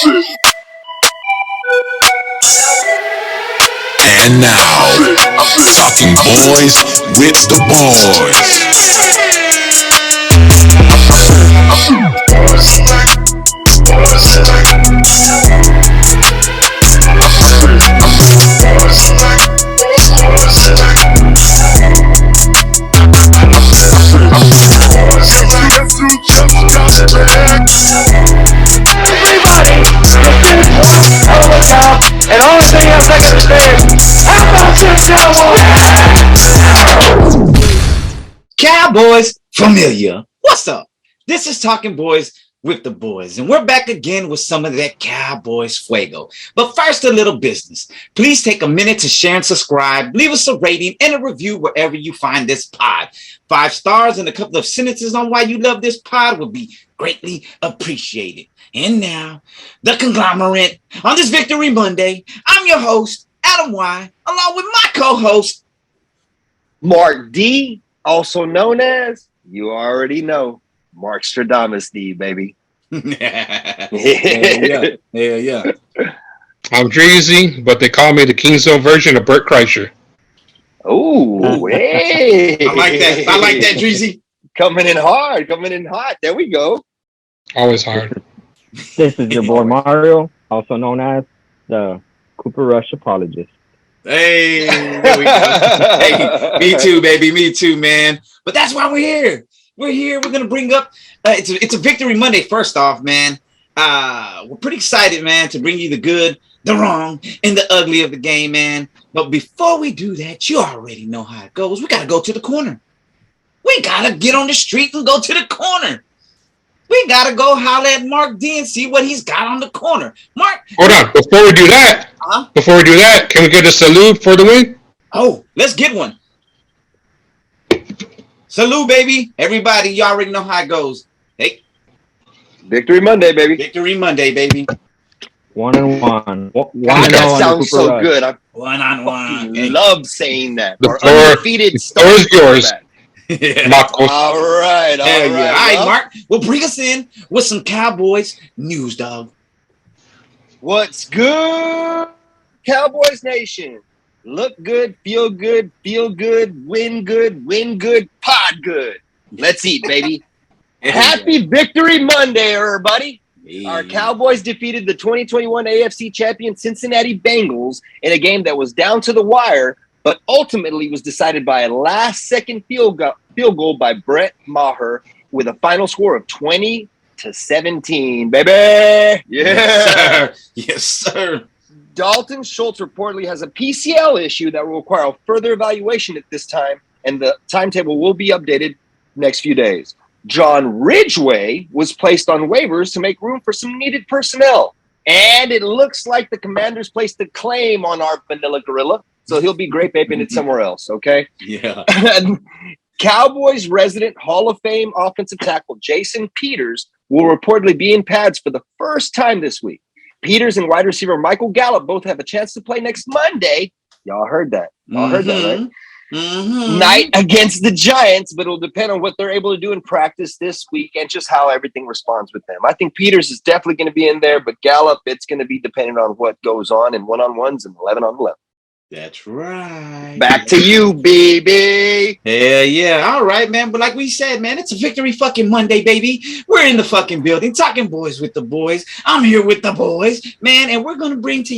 And now, Talking Boys with the Boys. And the only thing else I gotta say is, how about this Cowboys? Cowboys familiar. What's up? This is Talking Boys with the Boys, and we're back again with some of that Cowboys fuego. But first, a little business. Please take a minute to share and subscribe. Leave us a rating and a review wherever you find this pod. 5 stars and a couple of sentences on why you love this pod would be greatly appreciated. And now, the conglomerate on this Victory Monday. I'm your host, Adam Y, along with my co-host, Mark D, also known as, you already know, Mark Stradamus D, baby. yeah. I'm Dreezy, but they call me the King Zone version of Bert Kreischer. Oh, hey. I like that, Dreezy. Coming in hard, coming in hot. There we go. Always hard. This is your boy Mario, also known as the Cooper Rush apologist. Hey, there we go. Hey, me too, baby. Me too, man. But that's why we're here. We're here. We're gonna bring up. It's a Victory Monday. First off, man, we're pretty excited, man, to bring you the good, the wrong, and the ugly of the game, man. But before we do that, you already know how it goes. We gotta go to the corner. We gotta get on the street and go to the corner. We gotta go holler at Mark D and see what he's got on the corner. Mark, hold on. Before we do that, can we get a salute for the win? Oh, let's get one. Salute, baby. Everybody, you already know how it goes. Hey. Victory Monday, baby. Victory Monday, baby. 1-1. That sounds so Rush. good. I 1-on-1. fucking love saying that. The Our floor undefeated is yours. Yeah. Marcos. All right. All right, Well, Mark. Well, bring us in with some Cowboys news, dog. what's good, Cowboys Nation? Look good, feel good, win good, pod good. Let's eat, baby. Happy Victory Monday, everybody. Hey. Our Cowboys defeated the 2021 AFC champion Cincinnati Bengals in a game that was down to the wire, but ultimately was decided by a last-second field goal by Brett Maher with a final score of 20-17, baby. Yeah. Yes, sir. Dalton Schultz reportedly has a PCL issue that will require further evaluation at this time, and the timetable will be updated next few days. John Ridgway was placed on waivers to make room for some needed personnel, and it looks like the Commanders placed a claim on our vanilla gorilla, so he'll be great vaping it somewhere else, okay? Yeah. Cowboys resident Hall of Fame offensive tackle Jason Peters will reportedly be in pads for the first time this week. Peters and wide receiver Michael Gallup both have a chance to play next Monday. Y'all heard that. Y'all heard that, right? Mm-hmm. Night against the Giants, but it'll depend on what they're able to do in practice this week and just how everything responds with them. I think Peters is definitely going to be in there, but Gallup, it's going to be dependent on what goes on in one-on-ones and 11-on-11. That's right. Back to you, baby. Yeah. All right, man. But like we said, man, it's a Victory fucking Monday, baby. We're in the fucking building, talking boys with the boys. I'm here with the boys, man, and we're going to break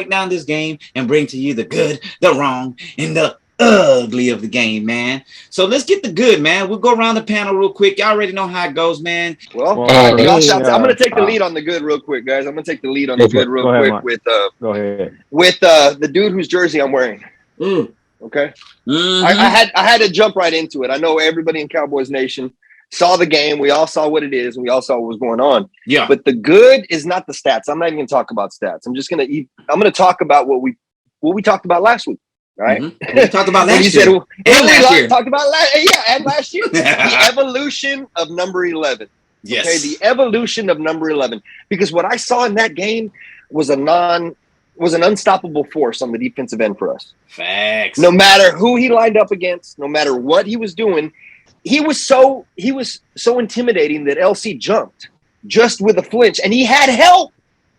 down this game and bring to you the good, the wrong, and the ugly of the game, man. So let's get the good, man. We'll go around the panel real quick. Y'all already know how it goes, man. Well, I'm going to take the lead on the good real quick, guys. I'm going to take the lead on the good real quick with the dude whose jersey I'm wearing. Okay? Mm-hmm. I had to jump right into it. I know everybody in Cowboys Nation saw the game. We all saw what it is, and we all saw what was going on. Yeah. But the good is not the stats. I'm not even going to talk about stats. I'm going to talk about what we talked about last week. Right? Mm-hmm. We talked about last year. Talked about last year. The evolution of number 11. Yes. Okay, the evolution of number 11. Because what I saw in that game was an unstoppable force on the defensive end for us. Facts. No matter who he lined up against, no matter what he was doing, he was so intimidating that LC jumped just with a flinch, and he had help.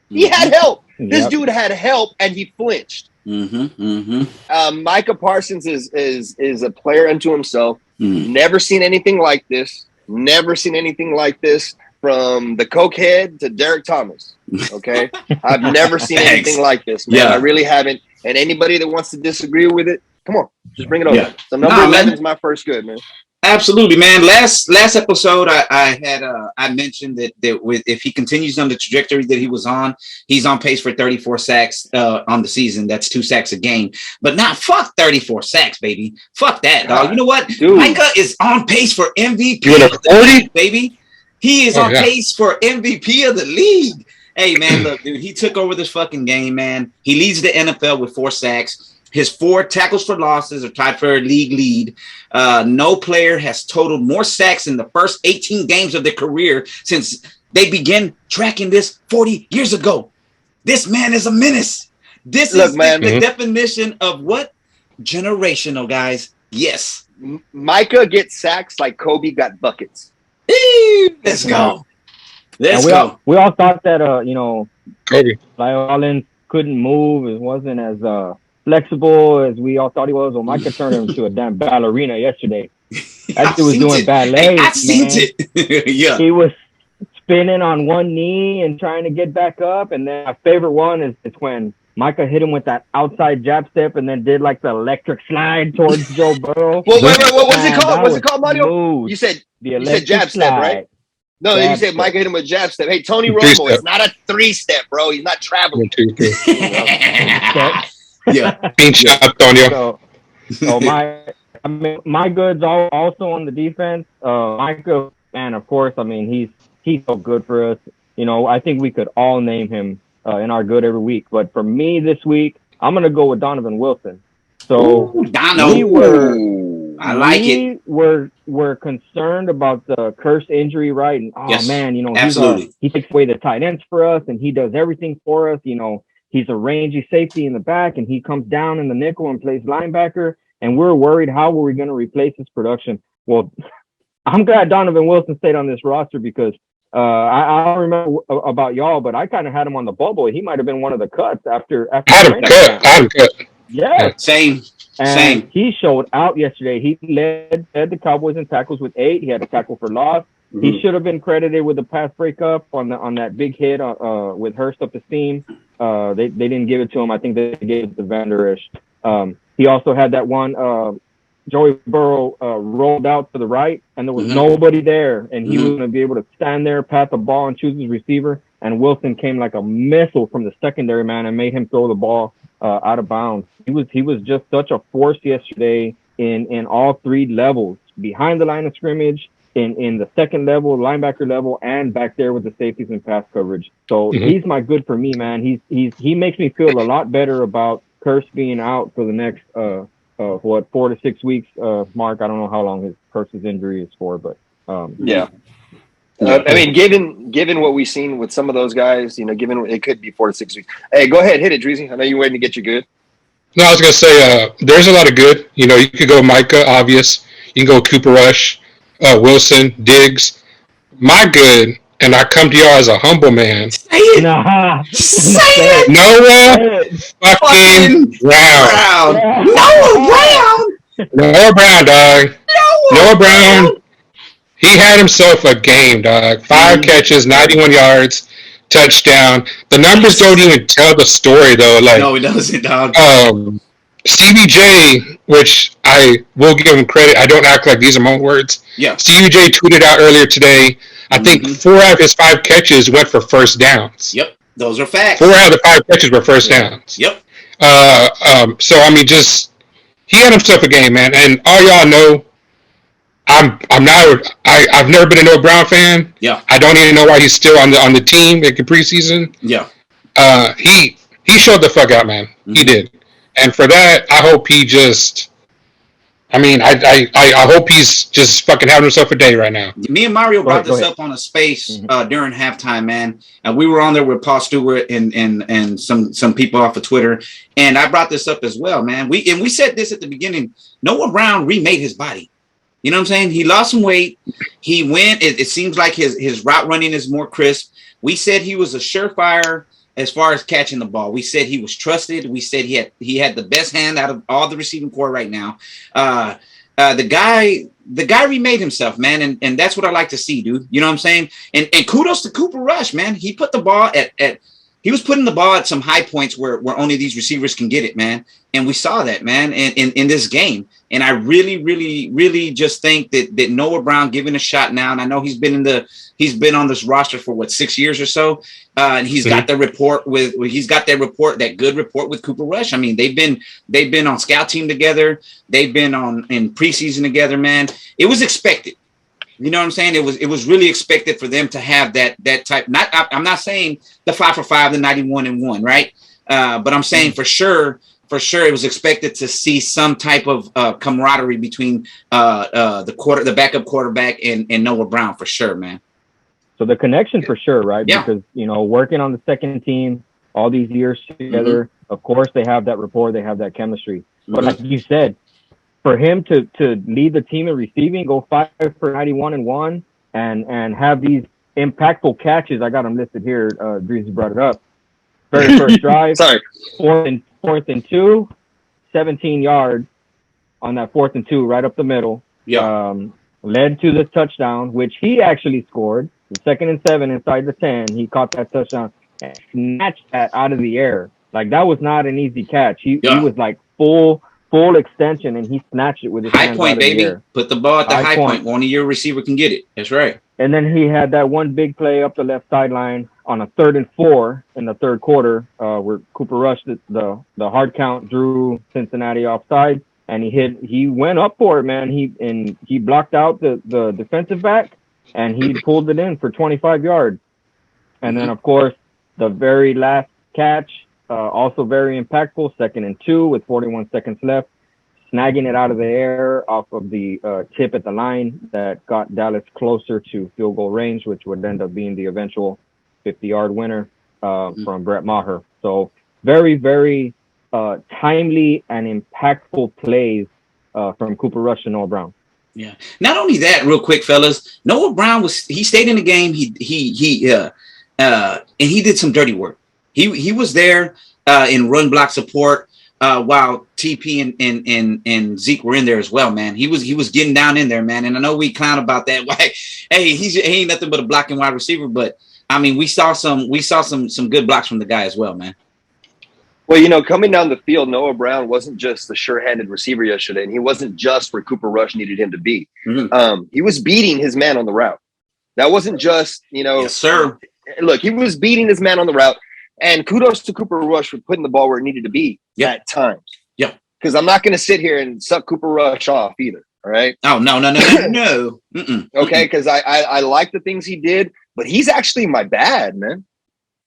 He had help. This Yep. dude had help, and he flinched. Micah Parsons is a player unto himself. Never seen anything like this. Never seen anything like this from the cokehead to Derek Thomas. Okay, I've never seen anything like this, man. Yeah. I really haven't. And anybody that wants to disagree with it, come on, just bring it over. Yeah. So number 11 is my first good, man. Absolutely, man. Last episode, I mentioned that with if he continues on the trajectory that he was on, he's on pace for 34 sacks on the season. That's 2 sacks a game. But not fuck 34 sacks, baby. Fuck that, dog. You know what? Dude. Micah is on pace for MVP You of the 40? league, baby. He is on pace for MVP of the league. Hey, man, look, dude, he took over this fucking game, man. He leads the NFL with 4 sacks. His 4 tackles for losses are tied for a league lead. No player has totaled more sacks in the first 18 games of their career since they began tracking this 40 years ago. This man is a menace. This is the definition of what? Generational, guys. Yes. Micah gets sacks like Kobe got buckets. Let's go. Let's we go. We all thought that Kobe. Lyle couldn't move. It wasn't as flexible as we all thought he was. Well, Micah turned him into a damn ballerina yesterday. That dude was doing ballet. I've seen it. Yeah. He was spinning on one knee and trying to get back up. And then my favorite one is when Micah hit him with that outside jab step and then did like the electric slide towards Joe Burrow. Well, wait, what's it called? What's it called, Mario? Smooth. You said electric jab step, right? No, jab you said step. Micah hit him with jab step. Hey, Tony Romo, it's not a 3-step, bro. He's not traveling. 1, 2, 3. Yeah. Bean shot, Antonio. So my goods also on the defense. Micah, man, of course. I mean, he's so good for us. You know, I think we could all name him in our good every week. But for me this week, I'm gonna go with Donovan Wilson. So we're concerned about the cursed injury, right? And man, you know, he takes away the tight ends for us, and he does everything for us. You know, he's a rangy safety in the back, and he comes down in the nickel and plays linebacker. And we're worried, how are we going to replace his production? Well, I'm glad Donovan Wilson stayed on this roster because I don't remember about y'all, but I kind of had him on the bubble. He might have been one of the cuts after. I had him cut. Yeah, same. He showed out yesterday. He led the Cowboys in tackles with 8. He had a tackle for loss. Mm-hmm. He should have been credited with the pass breakup on that big hit with Hurst up the seam. They didn't give it to him. I think they gave it to Van Der Esch. He also had that one. Joey Burrow rolled out to the right, and there was nobody there, and he was going to be able to stand there, pat the ball, and choose his receiver. And Wilson came like a missile from the secondary, man, and made him throw the ball out of bounds. He was just such a force yesterday in all 3 levels, behind the line of scrimmage, in the second level, linebacker level, and back there with the safeties and pass coverage. So he's my good for me, man. He makes me feel a lot better about Curse being out for the next 4 to 6 weeks. Mark, I don't know how long his Curse's injury is for, but yeah. I mean, given what we've seen with some of those guys, you know, given it could be 4 to 6 weeks. Hey, go ahead, hit it, Dreezy. I know you're waiting to get your good. No, I was gonna say there's a lot of good. You know, you could go Micah, obvious. You can go Cooper Rush, Wilson, Diggs. My good, and I come to y'all as a humble man. Say it. Noah fucking Brown. Noah Brown, dog. Noah Brown. He had himself a game, dog. 5 catches, 91 yards, touchdown. The numbers don't even tell the story, though. Like, no, it doesn't, dog. CBJ, which I will give him credit. I don't act like these are my words. Yeah. CBJ tweeted out earlier today, I think 4 out of his 5 catches went for first downs. Yep. Those are facts. 4 out of the 5 catches were first downs. Yep. So, I mean, just he had himself a game, man. And all y'all know, I've never been a Noah Brown fan. Yeah. I don't even know why he's still on the team in preseason. Yeah. He showed the fuck out, man. He did. And for that, I hope he just I hope he's just fucking having himself a day right now. Me and Mario brought this up on a space during halftime, man. And we were on there with Paul Stewart and some people off of Twitter. And I brought this up as well, man. We said this at the beginning. Noah Brown remade his body. You know what I'm saying? He lost some weight. He went. It seems like his route running is more crisp. We said he was a surefire as far as catching the ball. We said he was trusted. We said he had the best hand out of all the receiving core right now. The guy remade himself, man, and that's what I like to see, dude. You know what I'm saying? And kudos to Cooper Rush, man. He put the ball he was putting the ball at some high points where only these receivers can get it, man. And we saw that, man, in this game. And I really, really, really just think that Noah Brown given a shot now, and I know he's been on this roster for what, 6 years or so, and he's got the report that good report with Cooper Rush. I mean, they've been on scout team together, they've been in preseason together, man. It was expected. You know what I'm saying? It was really expected for them to have that type. I'm not saying the 5 for 5, the 91-1, right? But I'm saying for sure, it was expected to see some type of camaraderie between the backup quarterback and Noah Brown, for sure, man. So the connection for sure, right? Yeah. Because, working on the second team all these years together, of course they have that rapport, they have that chemistry. But like you said, for him to lead the team in receiving, go 5 for 91-1, and have these impactful catches. I got them listed here. Breezy brought it up. Very first drive. Sorry. Fourth and 2, 17 yards on that 4th and 2, right up the middle. Yeah. Led to the touchdown, which he actually scored. The 2nd and 7 inside the 10. He caught that touchdown and snatched that out of the air. Like, that was not an easy catch. He was like full extension, and he snatched it with his high hands point, out of the baby. air. Put the ball at the high point. Only your receiver can get it. That's right. And then he had that one big play up the left sideline on a 3rd and 4 in the third quarter, where Cooper Rush, the hard count, drew Cincinnati offside, and he went up for it, man. He blocked out the defensive back, and he pulled it in for 25 yards. And then, of course, the very last catch, also very impactful, 2nd and 2 with 41 seconds left, snagging it out of the air off of the tip at the line that got Dallas closer to field goal range, which would end up being the eventual 50-yard winner from Brett Maher. So very, very timely and impactful plays from Cooper Rush and Noah Brown. Yeah. Not only that, real quick, fellas, Noah Brown he stayed in the game. And he did some dirty work. He was there in run block support while TP and Zeke were in there as well, man. He was getting down in there, man. And I know we clown about that. Why? Hey, he ain't nothing but a blocking wide receiver. But I mean, we saw some good blocks from the guy as well, man. Well, coming down the field, Noah Brown wasn't just the sure-handed receiver yesterday, and he wasn't just where Cooper Rush needed him to be. He was beating his man on the route. That wasn't just, Yes, sir. Look, he was beating his man on the route, and kudos to Cooper Rush for putting the ball where it needed to be at times. Yeah. Because I'm not going to sit here and suck Cooper Rush off either, all right? Oh, no. Okay, because I like the things he did, but he's actually my bad, man.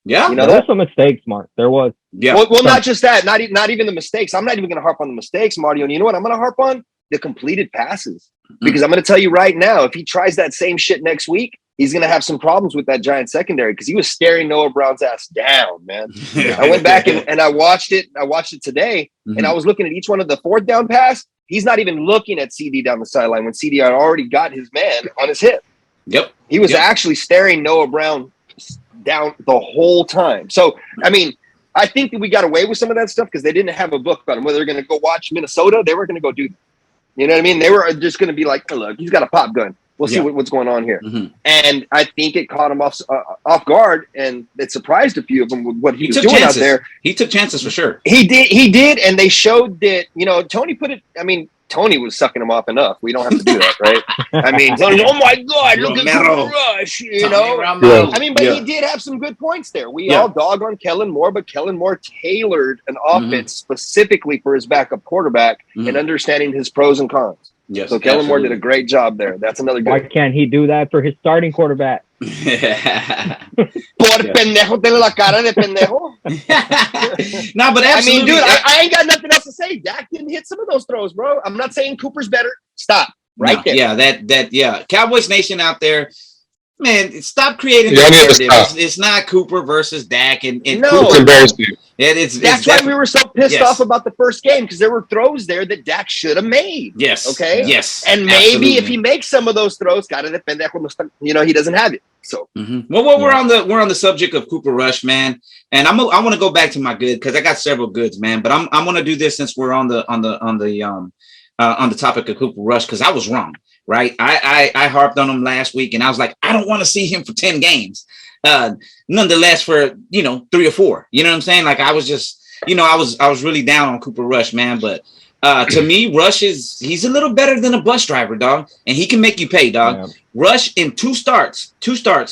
Yeah. There were some mistakes, Mark. There was. Yeah. Well, not just that. Not even the mistakes. I'm not even going to harp on the mistakes, Mario. And you know what I'm going to harp on? The completed passes. Because I'm going to tell you right now, if he tries that same shit next week, he's going to have some problems with that giant secondary because he was staring Noah Brown's ass down, man. I went back and I watched it. I watched it today, and I was looking at each one of the 4th down pass. He's not even looking at CD down the sideline when CD had already got his man on his hip. Yep. He was actually staring Noah Brown down the whole time. So, I mean, I think that we got away with some of that stuff because they didn't have a book on him. Whether they're going to go watch Minnesota, they were going to go do that. You know what I mean? They were just going to be like, oh, look, he's got a pop gun. We'll see what's going on here. And I think it caught him off guard, and it surprised a few of them with what he was doing out there. He took chances for sure. He did, and they showed that, Tony put it, I mean, Tony was sucking him off enough. We don't have to do that, right? I mean, Tony, oh my God, look at Cooper Rush, I mean, but he did have some good points there. We all dog on Kellen Moore, but Kellen Moore tailored an offense specifically for his backup quarterback and understanding his pros and cons. Yes, so Kellen Moore did a great job there. That's another good. Why can't he do that for his starting quarterback? Por pendejo, tiene la cara de pendejo. No, but absolutely. I mean, dude, I ain't got nothing else to say. Dak didn't hit some of those throws, bro. I'm not saying Cooper's better. Stop. There. Yeah, that Cowboys Nation out there. Man, stop creating Yeah, I the need to narrative. stop. It's not Cooper versus Dak, and No. It's Cooper. embarrassing. That's why we were so pissed Yes. off about the first game, because there were throws there that Dak should have made. Yes. Okay. Yes. And maybe absolutely. if he makes some of those throws, gotta depend on he doesn't have it. So Well, we're on the subject of Cooper Rush, man, and I want to go back to my good because I got several goods, man. But I'm going to do this since we're on the topic of Cooper Rush because I was wrong, right? I harped on him last week, and I was like, I don't want to see him for 10 games. Nonetheless, for 3 or 4, you know what I'm saying? Like I was just, I was really down on Cooper Rush, man. But to me, Rush he's a little better than a bus driver, dog, and he can make you pay, dog. Yeah. Rush in two starts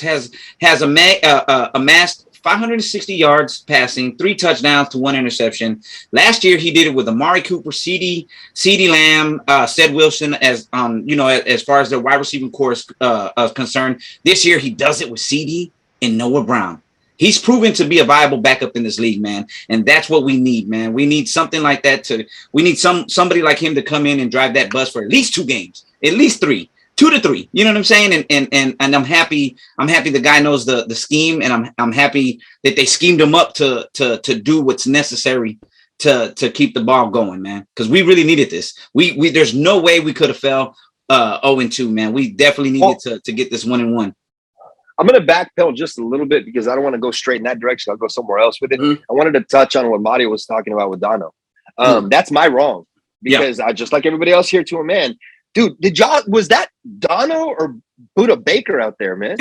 has amassed 560 yards passing, 3 touchdowns to 1 interception. Last year he did it with Amari Cooper, CeeDee Lamb, Ced Wilson as as far as their wide receiving core is concerned. This year he does it with CeeDee and Noah Brown. He's proven to be a viable backup in this league, man. And that's what we need, man. We need something like that we need somebody like him to come in and drive that bus for at least 2 games, at least 3. 2 to 3, you know what I'm saying? And I'm happy the guy knows the scheme, and I'm happy that they schemed him up to do what's necessary to keep the ball going, man. Because we really needed this. We there's no way we could have fell 0-2, man. We definitely needed to get this 1-1. I'm going to backpedal just a little bit because I don't want to go straight in that direction. I'll go somewhere else with it. I wanted to touch on what Mario was talking about with Dono. That's my wrong because I just like everybody else here to a man. Dude, was that Dono or Buda Baker out there, man?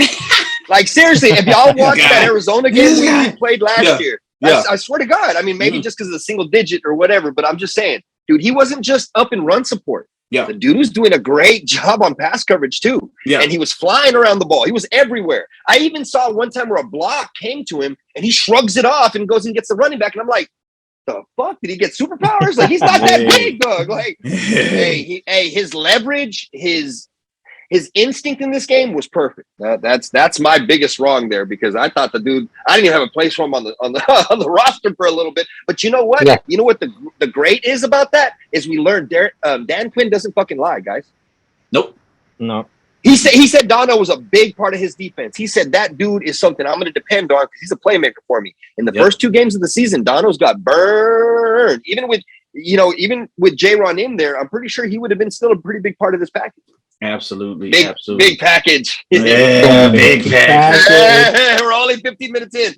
Like, seriously, if y'all watched that Arizona game we played last year, I swear to God, I mean, maybe just because of the single digit or whatever, but I'm just saying, dude, he wasn't just up in run support. Yeah. The dude was doing a great job on pass coverage, too. Yeah. And he was flying around the ball. He was everywhere. I even saw one time where a block came to him, and he shrugs it off and goes and gets the running back, and I'm like, the fuck, did he get superpowers? Like, he's not that big, dog. Like, his leverage, his instinct in this game was perfect. That's my biggest wrong there because I thought the dude, I didn't even have a place for him on the roster for a little bit. But you know what? Yeah. You know what the great is about that is we learned Dan Quinn doesn't fucking lie, guys. Nope. No. He said Dono was a big part of his defense. He said that dude is something I'm going to depend on because he's a playmaker for me. In the first 2 games of the season, Dono's got burned. Even with J-Ron in there, I'm pretty sure he would have been still a pretty big part of this package. Absolutely. Big package. Yeah, big package. We're only 15 minutes in.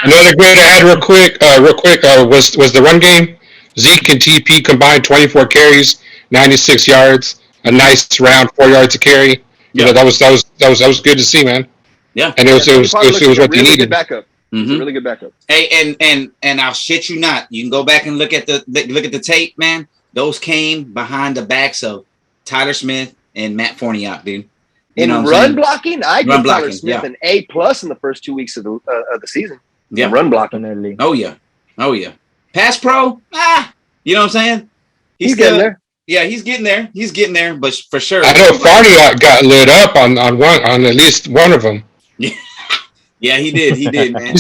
Another good add real quick was the run game. Zeke and TP combined 24 carries, 96 yards, a nice round 4 yards a carry. Yeah, that was good to see, man. Yeah, and it was what they needed. Backup. It's a really good backup. Hey, and I'll shit you not. You can go back and look at the tape, man. Those came behind the backs of Tyler Smith and Matt Forniak, dude. In run blocking, I give Tyler Smith an A+ in the first 2 weeks of the season. Yeah, run blocking. Oh yeah. Pass pro, you know what I'm saying? He's getting there. Yeah, he's getting there, but for sure. I know Forniak got lit up on at least one of them. Yeah, he did, man. You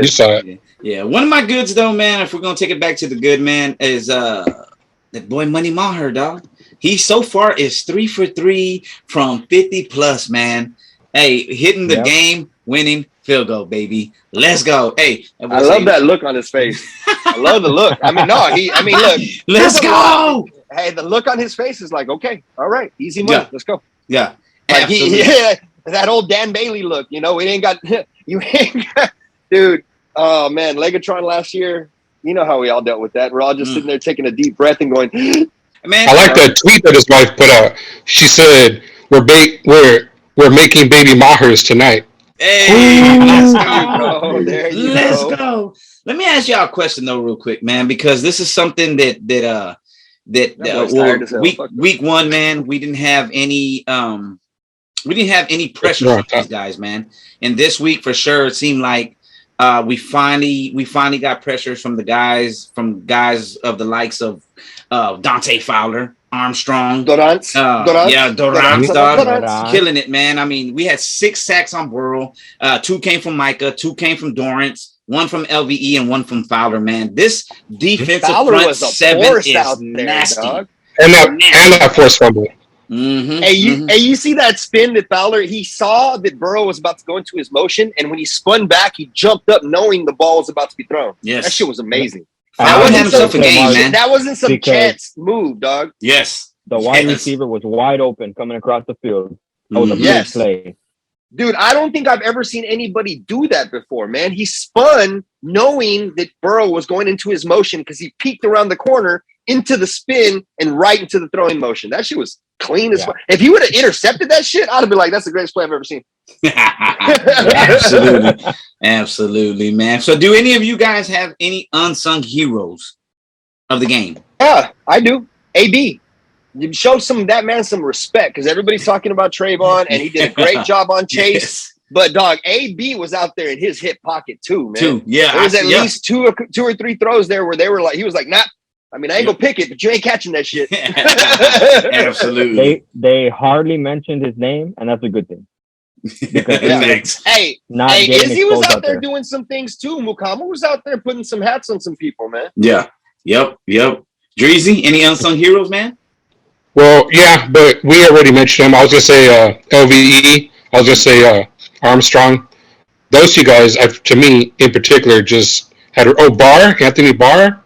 saw it. Yeah, one of my goods though, man. If we're gonna take it back to the good, man, is that boy Money Maher, dog. He so far is 3 for 3 from 50+, man. Hey, hitting the game winning field goal, baby. Let's go. Hey, I love that look on his face. I love the look. Look. Let's go. Hey, the look on his face is like, okay, all right, easy money. Yeah. Let's go. Yeah. Like that old Dan Bailey look, we ain't got dude. Oh man, Legatron last year, you know how we all dealt with that. We're all just sitting there taking a deep breath and going, man. I like that tweet that his wife put out. She said, we're making baby Mahers tonight. Hey, let's go. Let's go. Let me ask y'all a question though, real quick, man, because this is something that week 1, man, we didn't have any pressure on these guys, man. And this week for sure, it seemed like we finally got pressures from guys of the likes of Dante Fowler, Armstrong, Durant, killing it, man. I mean, we had 6 sacks on Burrow, 2 came from Micah, 2 came from Dorrance, 1 from LVE, and 1 from Fowler. Man, this defensive front 7 is nasty. And that forced fumble. Hey, you see that spin that Fowler? He saw that Burrow was about to go into his motion, and when he spun back, he jumped up knowing the ball was about to be thrown. Yes, that shit was amazing. That wasn't himself a game, man. That wasn't some chance move, dog. Yes, the wide receiver was wide open coming across the field. That was a big play. Dude, I don't think I've ever seen anybody do that before, man. He spun knowing that Burrow was going into his motion because he peeked around the corner into the spin and right into the throwing motion. That shit was clean as fuck. If he would have intercepted that shit, I'd have been like, that's the greatest play I've ever seen. Absolutely, man. So do any of you guys have any unsung heroes of the game? Yeah, I do. AB. You show that man some respect because everybody's talking about Trayvon and he did a great job on Chase. Yes. But dog, AB was out there in his hip pocket too, man. Yeah. There was at least two or three throws there where they were like, he was like, nah. I mean, I ain't gonna pick it, but you ain't catching that shit. Absolutely. They hardly mentioned his name, and that's a good thing. Thanks. Hey, Izzy was out there doing some things too. Mukama was out there putting some hats on some people, man. Yeah. Yep. Dreezy, any unsung heroes, man? Well, yeah, but we already mentioned him. I was gonna say LVE. I was gonna say Armstrong. Those two guys, to me in particular, just had Anthony Barr.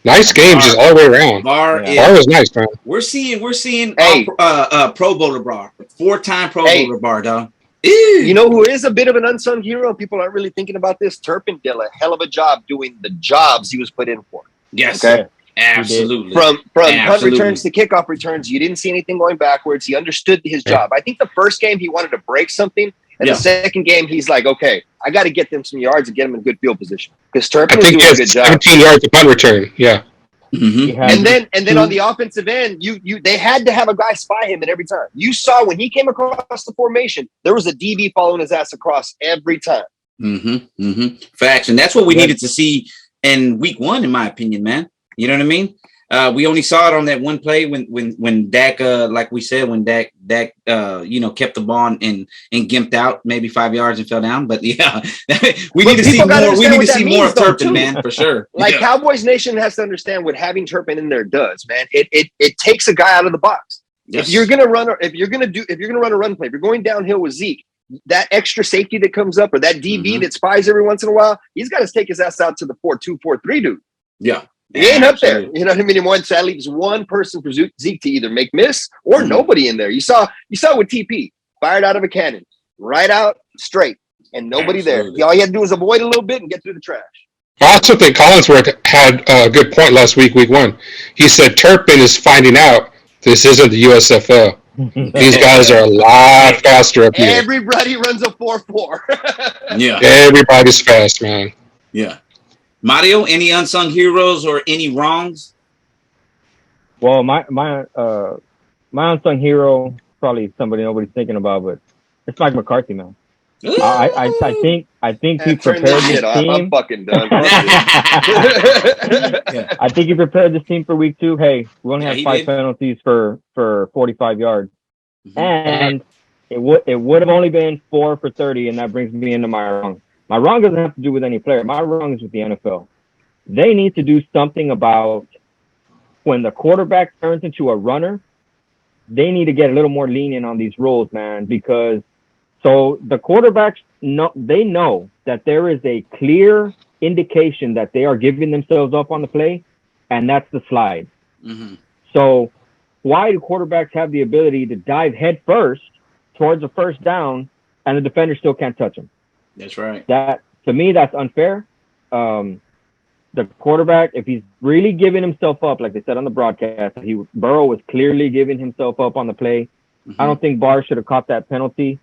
Nice games just all the way around. Barr was nice, man. We're seeing Pro Bowler Barr, 4-time Pro Bowler Barr, dog. You know who is a bit of an unsung hero? People aren't really thinking about this. Turpin did a hell of a job doing the jobs he was put in for. Yes. Okay. Absolutely. From punt returns to kickoff returns, you didn't see anything going backwards. He understood his job. I think the first game he wanted to break something, and the second game he's like, okay, I got to get them some yards and get them in good field position because Turpin was doing a good job. 17 yards of punt return. Yeah. Mm-hmm. And then on the offensive end, they had to have a guy spy him at every time. You saw when he came across the formation, there was a DB following his ass across every time. Facts, and that's what we needed to see in week 1, in my opinion, man. You know what I mean? We only saw it on that one play when Dak, like we said, when Dak, kept the ball and gimped out maybe 5 yards and fell down. But yeah, we need to see more. We need to see more of Turpin, man, for sure. Like Cowboys Nation has to understand what having Turpin in there does, man. It takes a guy out of the box. Yes. If you're gonna run a run play, if you're going downhill with Zeke, that extra safety that comes up or that DB that spies every once in a while, he's got to take his ass out to the 4-2, 4-3 dude. Yeah. He ain't up there. You know what I mean? And that leaves one person for Zeke to either make miss or nobody in there. You saw with TP, fired out of a cannon, right out, straight, and nobody there. All you had to do was avoid a little bit and get through the trash. I also think Collinsworth had a good point last week 1. He said Turpin is finding out this isn't the USFL. These guys are a lot faster up here. Everybody runs a 4-4. Yeah. Everybody's fast, man. Yeah. Mario, any unsung heroes or any wrongs? Well, my unsung hero, probably somebody nobody's thinking about, but it's Mike McCarthy, man. I think he prepared this team. I'm fucking done. I think he prepared this team for week 2. Hey, we only have 5 penalties for 45 yards, and it would have only been 4 for 30, and that brings me into my wrong. My wrong doesn't have to do with any player. My wrong is with the NFL. They need to do something about when the quarterback turns into a runner. They need to get a little more lenient on these rules, man, because so the quarterbacks know that there is a clear indication that they are giving themselves up on the play, and that's the slide. So why do quarterbacks have the ability to dive head first towards a first down and the defender still can't touch them? That's right. That, to me, that's unfair. The quarterback, if he's really giving himself up, like they said on the broadcast, Burrow was clearly giving himself up on the play. I don't think Barr should have caught that penalty.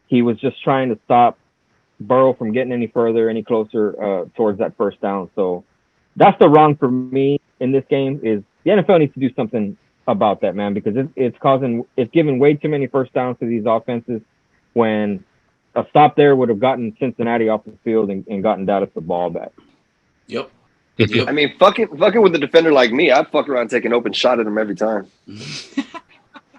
He was just trying to stop Burrow from getting any closer towards that first down. So that's the wrong for me in this game. Is the NFL needs to do something about that, man, because it's giving way too many first downs to these offenses when a stop there would have gotten Cincinnati off the field and gotten Dallas the ball back. Yep. I mean, fucking with a defender like me, I'd fuck around and take an open shot at him every time.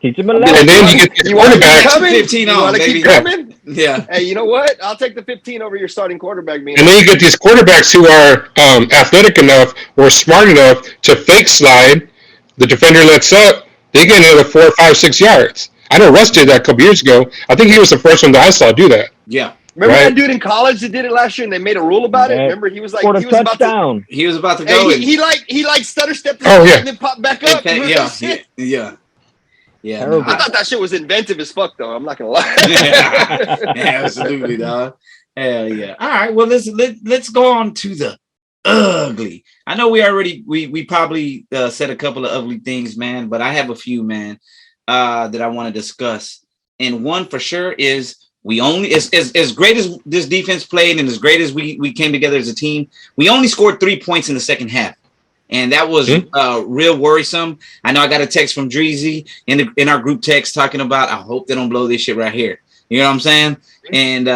Teach him a lesson. And then you get the quarterback. 15 on, baby. Keep coming? Yeah. Hey, you know what? I'll take the 15 over your starting quarterback. And then you get these quarterbacks who are athletic enough or smart enough to fake slide. The defender lets up. they get another 4, 5, 6 yards. I know Russ did that a couple years ago. I think he was the first one that I saw do that. Yeah. Remember that dude in college that did it last year, and they made a rule about it. Remember, he was like, he was about to go. He like stutter stepped and then popped back up. Yeah. I thought that shit was inventive as fuck, though. I'm not gonna lie. Yeah, absolutely, dog. Hell yeah. All right, well let's go on to the ugly. I know we probably said a couple of ugly things, man, but I have a few, man, that I want to discuss. And one for sure is we only as great as this defense played and as great as we came together as a team, we only scored 3 points in the second half. And that was real worrisome. I know I got a text from Dreezy in our group text talking about, I hope they don't blow this shit right here. You know what I'm saying? And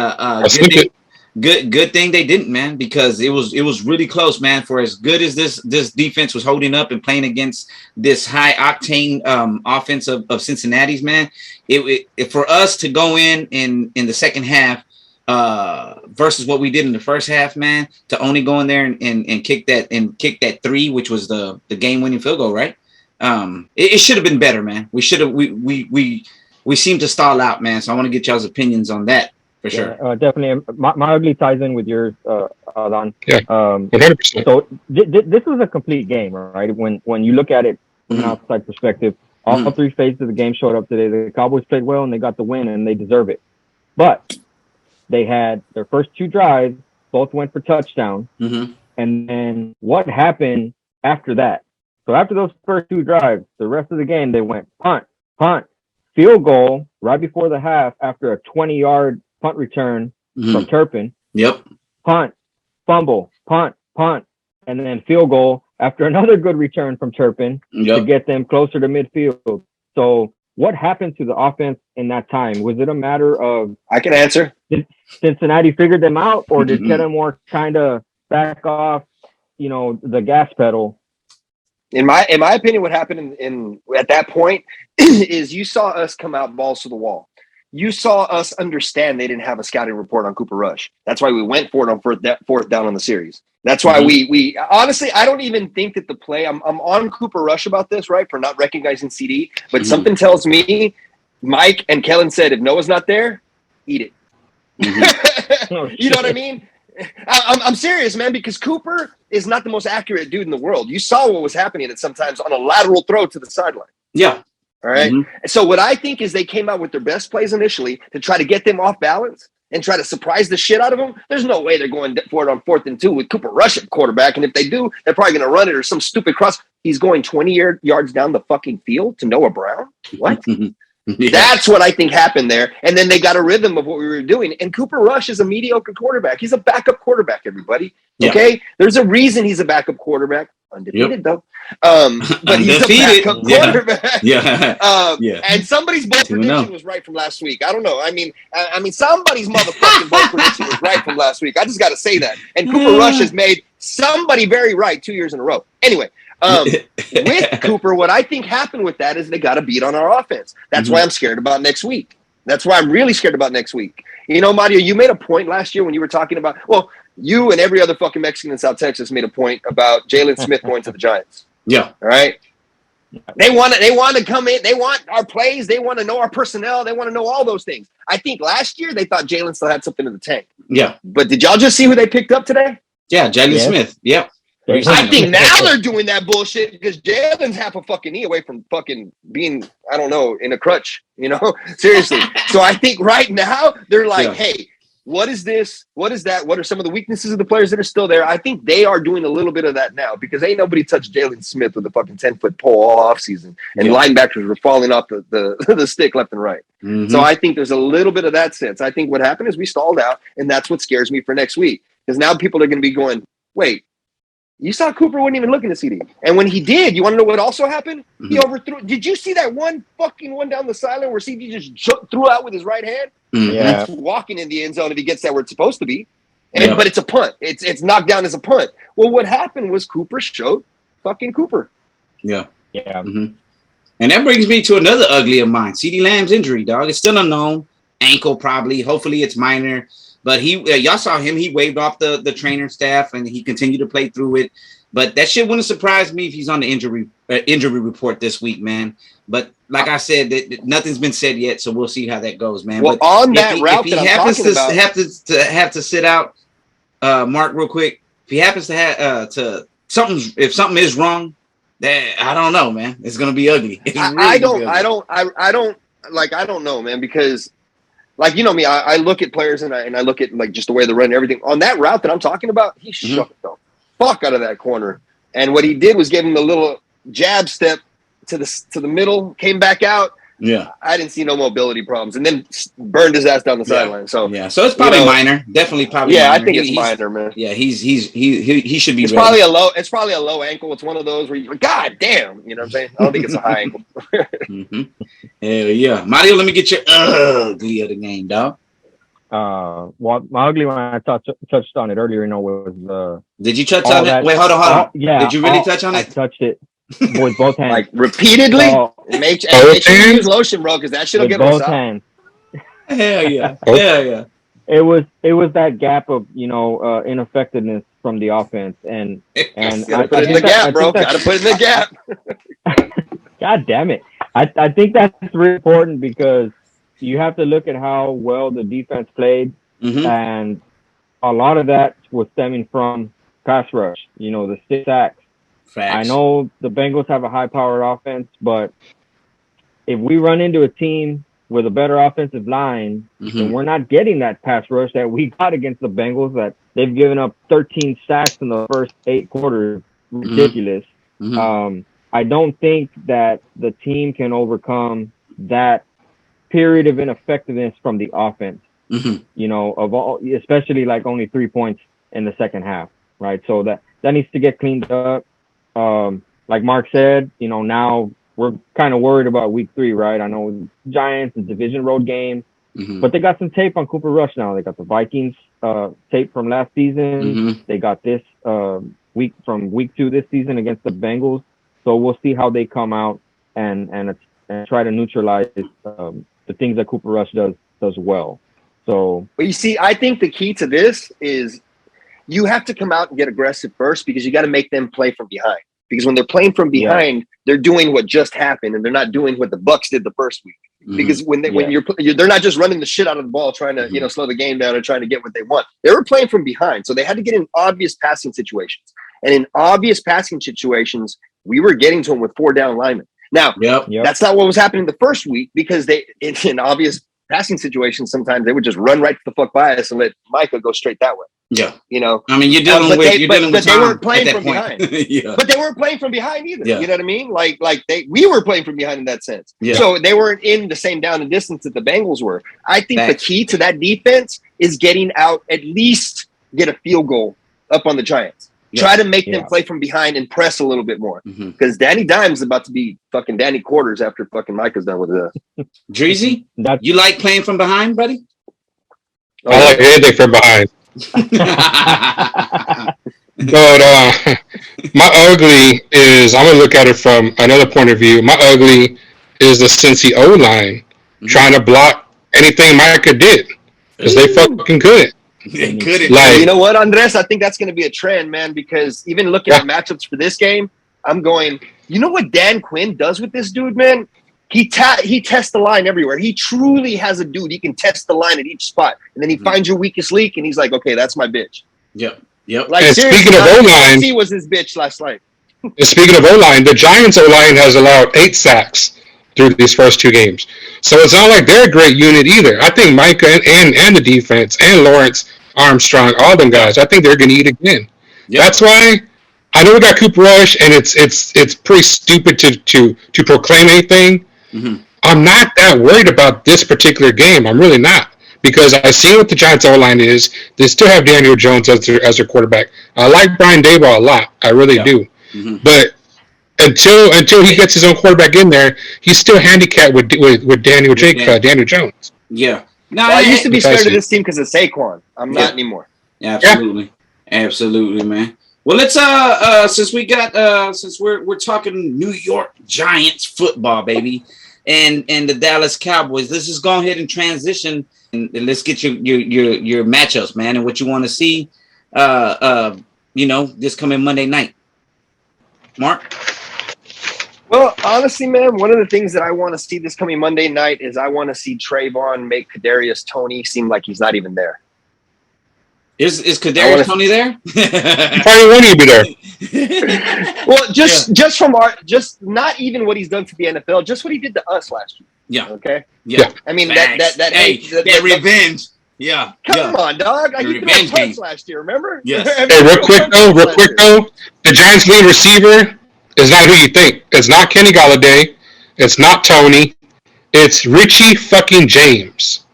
good thing they didn't, man, because it was really close, man. For as good as this defense was holding up and playing against this high octane offense of Cincinnati's, man, it for us to go in the second half versus what we did in the first half, man, to only go in there and kick that 3, which was the game-winning field goal, right? It should have been better, man. We seem to stall out, man. So I want to get y'all's opinions on that for sure. Definitely. My ugly ties in with yours, Don. Yeah. 100%. So this was a complete game, right? When you look at it from an outside perspective, all 3 phases of the game showed up today. The Cowboys played well and they got the win and they deserve it. But they had their first 2 drives, both went for touchdown. And then what happened after that? So after those first 2 drives, the rest of the game, they went punt, field goal right before the half after a 20-yard punt return from Turpin. Yep. Punt, fumble, punt, and then field goal after another good return from Turpin to get them closer to midfield. So what happened to the offense in that time? Was it a matter of... I can answer. Did Cincinnati figured them out, or did Kettenmore kind of back off, the gas pedal? In my opinion, what happened at that point is you saw us come out balls to the wall. You saw us understand they didn't have a scouting report on Cooper Rush. That's why we went for it on fourth down on the series. That's why we honestly, I don't even think that the play, I'm on Cooper Rush about this, right, for not recognizing CD, but something tells me Mike and Kellen said, if Noah's not there, eat it. You know what I mean? I'm serious, man, because Cooper is not the most accurate dude in the world. You saw what was happening at sometimes on a lateral throw to the sideline. Yeah. All right. So what I think is they came out with their best plays initially to try to get them off balance and try to surprise the shit out of them. There's no way they're going for it on 4th and 2 with Cooper Rush at quarterback. And if they do, they're probably going to run it or some stupid cross. He's going 20 yards down the fucking field to Noah Brown. What? That's what I think happened there. And then they got a rhythm of what we were doing. And Cooper Rush is a mediocre quarterback. He's a backup quarterback, everybody. Okay? There's a reason he's a backup quarterback. Undefeated, though. But he's a backup quarterback. And somebody's bold prediction was right from last week. I don't know. I mean, somebody's motherfucking bold prediction was right from last week. I just got to say that. And Cooper Rush has made somebody very right 2 years in a row. Anyway, with Cooper, what I think happened with that is they got a beat on our offense. That's why I'm scared about next week. That's why I'm really scared about next week. Mario, you made a point last year when you were talking about, you and every other fucking Mexican in South Texas made a point about Jalen Smith going to the Giants. Yeah. All right. They want to come in. They want our plays. They want to know our personnel. They want to know all those things. I think last year they thought Jalen still had something in the tank. Yeah. But did y'all just see who they picked up today? Yeah, Jalen Smith. Yep. I think now they're doing that bullshit because Jalen's half a fucking knee away from fucking being, I don't know, in a crutch, Seriously. So I think right now they're like, hey, what is this? What is that? What are some of the weaknesses of the players that are still there? I think they are doing a little bit of that now because ain't nobody touched Jalen Smith with a fucking 10-foot pole all offseason. And linebackers were falling off the stick left and right. So I think there's a little bit of that sense. I think what happened is we stalled out, and that's what scares me for next week. Because now people are going to be going, wait, you saw Cooper wasn't even looking to CD. And when he did, you want to know what also happened? He overthrew. Did you see that one down the sideline where CD just threw out with his right hand? Yeah. He's walking in the end zone if he gets that where it's supposed to be. But it's a punt. It's knocked down as a punt. Well, what happened was Cooper showed fucking Cooper. Yeah. And that brings me to another ugly of mine. CeeDee Lamb's injury, dog. It's still unknown. Ankle probably. Hopefully it's minor. But y'all saw him. He waved off the trainer staff, and he continued to play through it. But that shit wouldn't surprise me if he's on the injury report this week, man. But like I said, nothing's been said yet, so we'll see how that goes, man. Well, but on that route, if he happens to have to sit out, Mark, real quick. If he happens to have if something is wrong, then I don't know, man. It's gonna be ugly. I don't know, man, because like, you know me, I look at players and I look at like just the way they run and everything. On that route that I'm talking about, he shook the fuck out of that corner. And what he did was give him the little jab step to the middle, came back out. Yeah. I didn't see no mobility problems, and then burned his ass down the sideline. So so it's probably minor. Definitely probably minor. I think it's minor, man. Yeah, he should be It's ready. probably a low ankle. It's one of those where you God damn, you know what I'm saying? I don't think it's a high ankle. Hell yeah. Mario, let me get your ugly of the game, dog. Well, my ugly one, I touched on it earlier, was did you touch on it? Wait, hold on. Yeah. Did you really touch on it? I touched it with both hands. Like repeatedly? Make sure you use lotion, bro, because that shit'll get both hands. Hell yeah. Hell yeah. It was that gap of, ineffectiveness from the offense, and gotta put it in the gap, bro. Gotta put it in the gap. God damn it. I think that's really important, because you have to look at how well the defense played, and a lot of that was stemming from pass rush, the 6 sacks. Facts. I know the Bengals have a high-powered offense, but if we run into a team with a better offensive line, and we're not getting that pass rush that we got against the Bengals, that they've given up 13 sacks in the first 8 quarters, ridiculous. I don't think that the team can overcome that period of ineffectiveness from the offense, of all, especially like only 3 points in the second half, right? So that needs to get cleaned up. Like Mark said, now we're kind of worried about week 3, right? I know Giants, the division road game, but they got some tape on Cooper Rush now. They got the Vikings tape from last season. They got this week 2 this season against the Bengals. So we'll see how they come out and try to neutralize the things that Cooper Rush does well. So, but you see, I think the key to this is you have to come out and get aggressive first, because you got to make them play from behind. Because when they're playing from behind, they're doing what just happened, and they're not doing what the Bucs did the first week. Because when they're not just running the shit out of the ball, trying to slow the game down and trying to get what they want. They were playing from behind, so they had to get in obvious passing situations. And in obvious passing situations, we were getting to them with 4 down linemen. Now, that's not what was happening the first week, because in obvious passing situations, sometimes they would just run right the fuck by us and let Micah go straight that way. Yeah. I mean, you're dealing with but they weren't playing from behind. But they weren't playing from behind either. You know what I mean? We were playing from behind in that sense. Yeah. So they weren't in the same down and distance that the Bengals were. I think the key to that defense is getting out, at least get a field goal up on the Giants. Try to make them play from behind and press a little bit more, because Danny Dimes is about to be fucking Danny Quarters after fucking Micah's done with it. Dreezy, you like playing from behind, buddy? I like anything from behind. But my ugly is, I'm gonna look at it from another point of view. My ugly is the Cincy O-line trying to block anything Micah did, because they fucking couldn't. They couldn't. Like, you know what, Andres? I think that's going to be a trend, man, because even looking at matchups for this game, I'm going, you know what Dan Quinn does with this dude, man? He tests the line everywhere. He truly has a dude. He can test the line at each spot. And then he finds your weakest link, and he's like, okay, that's my bitch. Yep. Like, and speaking of O-line, he was his bitch last night. And speaking of O-line, the Giants O-line has allowed 8 sacks through these first 2 games. So it's not like they're a great unit either. I think Micah and the defense and Lawrence, Armstrong, all them guys, I think they're going to eat again. Yep. That's why I know we got Cooper Rush, and it's pretty stupid to proclaim anything. I'm not that worried about this particular game. I'm really not, because I see what the Giants O-line is. They still have Daniel Jones as their quarterback. I like Brian Daboll a lot. I really do. But until he gets his own quarterback in there, he's still handicapped with Daniel Jones. Yeah. No, I used to be scared of this team because of Saquon. I'm not anymore. Absolutely. Absolutely, man. Well, let's since we're talking New York Giants football, baby. and the Dallas Cowboys. Let's just go ahead and transition and let's get your matchups, man, and what you want to see. This coming Monday night. Mark? Well, honestly, man, one of the things that I want to see this coming Monday night is I want to see Trayvon make Kadarius Toney seem like he's not even there. Is Kadarius Toney there? He probably won't even be there. Well, just not even what he's done to the NFL, just what he did to us last year. Yeah. Okay. Yeah. I mean that revenge. Yeah. Come on, dog. Like, you threw a punch last year, remember? Yes. Hey, real quick though, the Giants' lead receiver is not who you think. It's not Kenny Golladay. It's not Tony. It's Richie fucking James.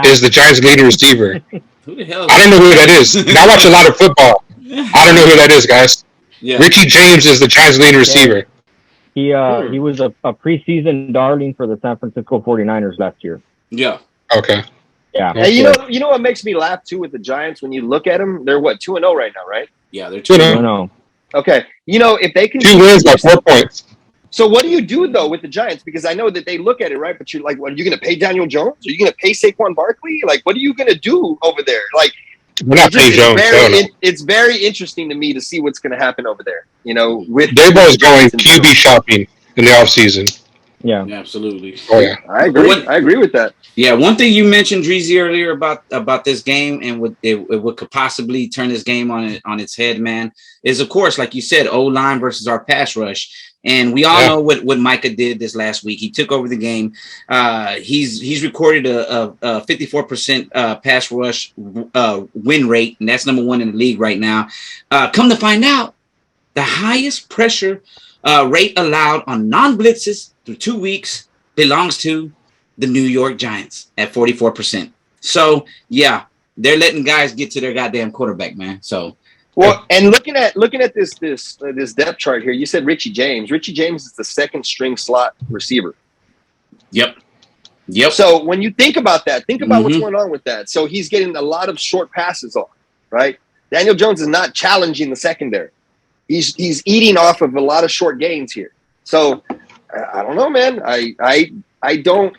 Is the Giants' leading receiver? Who the hell? I don't know who that is. I watch a lot of football. I don't know who that is, guys. Yeah. Richie James is the Giants' leading receiver. He was a preseason darling for the San Francisco 49ers last year. Yeah. Okay. Yeah. Hey, you know what makes me laugh too with the Giants when you look at them? They're what, 2-0 right now, right? Yeah, they're 2-0. Okay. If they can 2 wins by 4 points. So what do you do though with the Giants? Because I know that they look at it, right? But you're like, what, are you going to pay Daniel Jones? Are you going to pay Saquon Barkley? Like, what are you going to do over there? Like, we're not paying Jones. It's very interesting to me to see what's going to happen over there. With DaBoyz going QB shopping in the offseason. Yeah, absolutely. Oh yeah, I agree. I agree with that. Yeah, one thing you mentioned, Dreezy, earlier about this game and what could possibly turn this game on its head, man, is of course, like you said, O-line versus our pass rush. And we all know what Micah did this last week. He took over the game. He's recorded a 54% pass rush win rate, and that's number 1 in the league right now. Come to find out, the highest pressure rate allowed on non-blitzes through 2 weeks belongs to the New York Giants at 44%. So yeah, they're letting guys get to their goddamn quarterback, man. So. Well, and looking at this depth chart here, you said Richie James. Richie James is the second string slot receiver. Yep. So when you think about that, think about what's going on with that. So he's getting a lot of short passes off, right? Daniel Jones is not challenging the secondary. He's eating off of a lot of short gains here. So I don't know, man. I don't.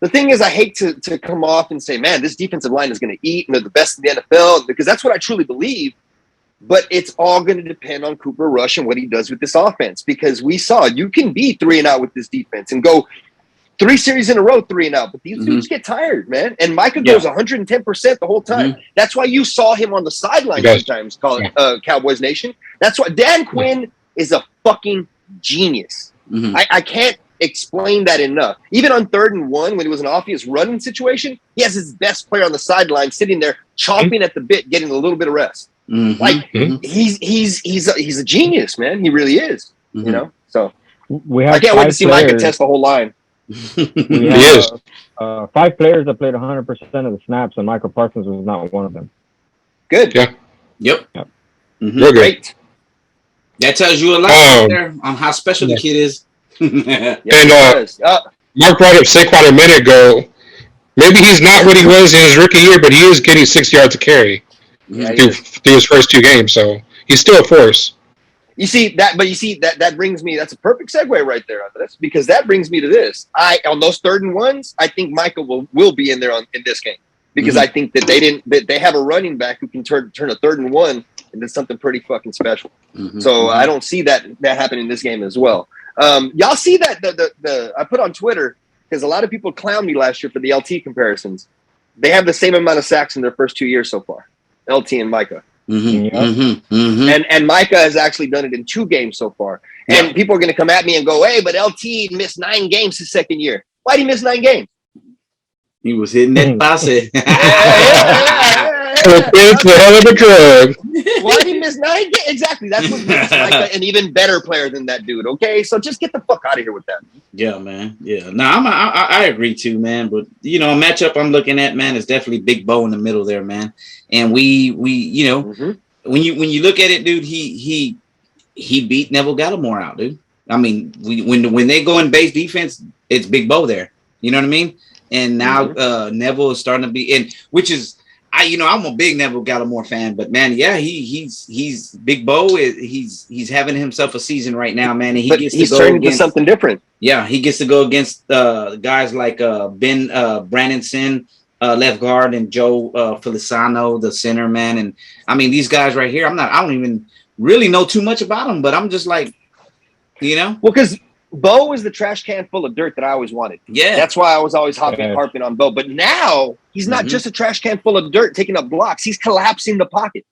The thing is, I hate to come off and say, man, this defensive line is going to eat and they're the best in the NFL, because that's what I truly believe. But it's all going to depend on Cooper Rush and what he does with this offense, because we saw you can be 3-and-out with this defense and go 3 series in a row 3-and-out. But these dudes get tired, man. And Micah goes 110% the whole time. That's why you saw him on the sideline sometimes, Cowboys Nation. That's why Dan Quinn is a fucking genius. I can't explain that enough. Even on 3rd and 1, when it was an obvious running situation, he has his best player on the sideline sitting there chomping at the bit, getting a little bit of rest. He's a genius, man. He really is. So I can't wait to see Micah test the whole line. He is 5 players that played 100% of the snaps, and Michael Parsons was not one of them. Good. Yeah. Yep. Great. That tells you a lot right there on how special the kid is. And Mark brought up Saquon a minute ago. Maybe he's not what he was in his rookie year, but he is getting 6 yards a carry. Through his first 2 games, so he's still a force. You see that brings me. That's a perfect segue right there, Andres, because that brings me to this. On those 3rd and 1s, I think Micah will be in there in this game, because I think that they have a running back who can turn a 3rd and 1 into something pretty fucking special. So I don't see that happen in this game as well. Y'all see that the I put on Twitter, because a lot of people clowned me last year for the LT comparisons. They have the same amount of sacks in their first 2 years so far. LT and Micah. And Micah has actually done it in 2 games so far. And people are going to come at me and go, hey, but LT missed 9 games his second year. Why did he miss 9 games? He was hitting that passe. It's a hell of a drug. Why did he miss 9 games? Exactly. That's what makes Micah an even better player than that dude. Okay, so just get the fuck out of here with that. Yeah, man. Yeah. No, I agree too, man. But a matchup I'm looking at, man, is definitely Big Bo in the middle there, man. And we when you look at it, dude, he beat Neville Gallimore out, dude. I mean, when they go in base defense, it's Big Bo there. You know what I mean? And now Neville is starting to be in, which is. I'm a big Neville Gallimore fan, but man, yeah, he's Big Bo. He's having himself a season right now, man. And he's turning into something different. Yeah, he gets to go against guys like Ben Brandonson, left guard, and Joe Feliciano, the center, man. And I mean, these guys right here, I don't even really know too much about them, but I'm just like, well, because Bo was the trash can full of dirt that I always wanted. Yeah, that's why I was always harping on Bo. But now he's not just a trash can full of dirt taking up blocks. He's collapsing the pocket.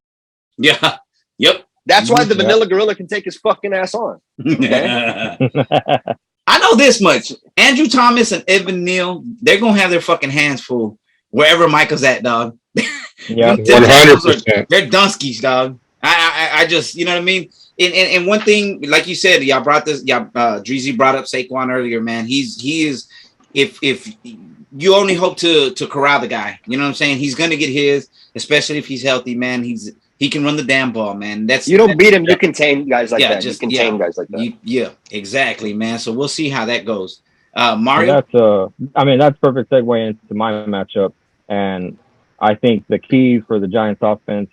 Yeah. Yep. That's why the Vanilla Gorilla can take his fucking ass on. Okay? I know this much. Andrew Thomas and Evan Neal, they're gonna have their fucking hands full wherever Micah's at, dog. Yeah, 100%. They're Dunskies, dog. I just, you know what I mean? And one thing, like you said, y'all brought this. Dreezy brought up Saquon earlier, man. He is. If you only hope to corral the guy, you know what I'm saying? He's gonna get his, especially if he's healthy, man. He can run the damn ball, man. You don't beat him. You contain guys like that. Just contain guys like that. Yeah, exactly, man. So we'll see how that goes. Mario, that's perfect segue into my matchup, and I think the key for the Giants offense,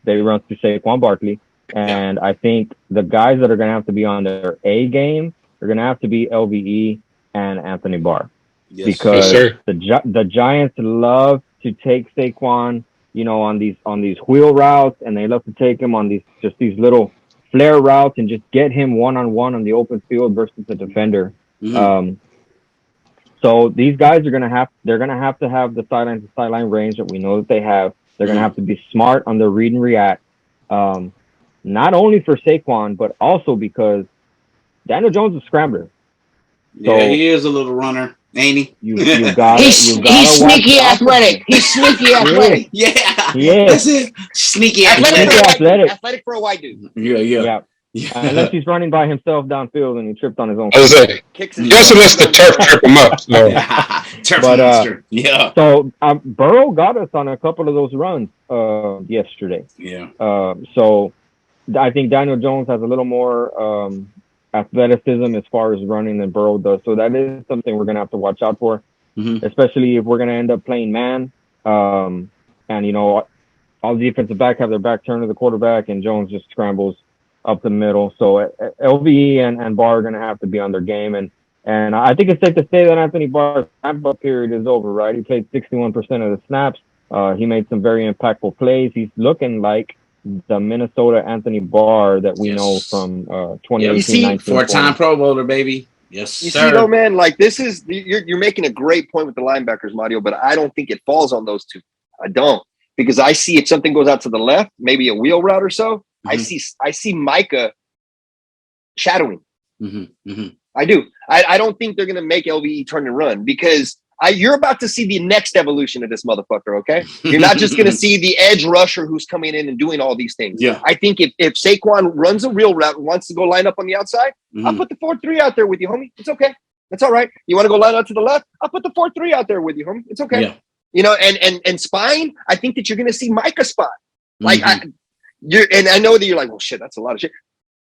they run through Saquon Barkley. And I think the guys that are going to have to be on their A game are going to have to be LVE and Anthony Barr. Yes. Because the Giants love to take Saquon, on these wheel routes, and they love to take him on these little flare routes and just get him one-on-one on the open field versus the defender. Mm-hmm. So these guys are going to have to have the sideline to sideline range that we know that they have. They're going to have to be smart on their read and react. Not only for Saquon, but also because Daniel Jones is a scrambler. So he is a little runner, ain't he? You got he's sneaky athletic. He's sneaky athletic. Yeah, he is. That's it. Sneaky athletic. Athletic for a white dude. Yeah. Unless he's running by himself downfield and he tripped on his own. I was saying, just unless the turf trip him up. So. Turf monster. So Burrow got us on a couple of those runs yesterday. Yeah. So I think Daniel Jones has a little more athleticism as far as running than Burrow does. So that is something we're going to have to watch out for, especially if we're going to end up playing man. And, all the defensive back have their back turned to the quarterback, and Jones just scrambles up the middle. So LVE and Barr are going to have to be on their game. And I think it's safe to say that Anthony Barr's snap period is over, right? He played 61% of the snaps. He made some very impactful plays. He's looking like the Minnesota Anthony Barr that we know from 2018-19. Four-time Pro Bowler, baby. Yes, sir. You see, though, man, like this is you're making a great point with the linebackers, Mario, but I don't think it falls on those two. I don't, because I see if something goes out to the left, maybe a wheel route or so, I see Micah shadowing. I do. I don't think they're going to make LVE turn and run, because you're about to see the next evolution of this motherfucker, okay? You're not just going to see the edge rusher who's coming in and doing all these things. Yeah. I think if Saquon runs a real route and wants to go line up on the outside, I'll put the 4-3 out there with you, homie. It's okay. That's all right. You want to go line up to the left? I'll put the 4-3 out there with you, homie. It's okay. Yeah. And spine, I think that you're going to see Micah spot. Like, and I know that you're like, well, shit, that's a lot of shit.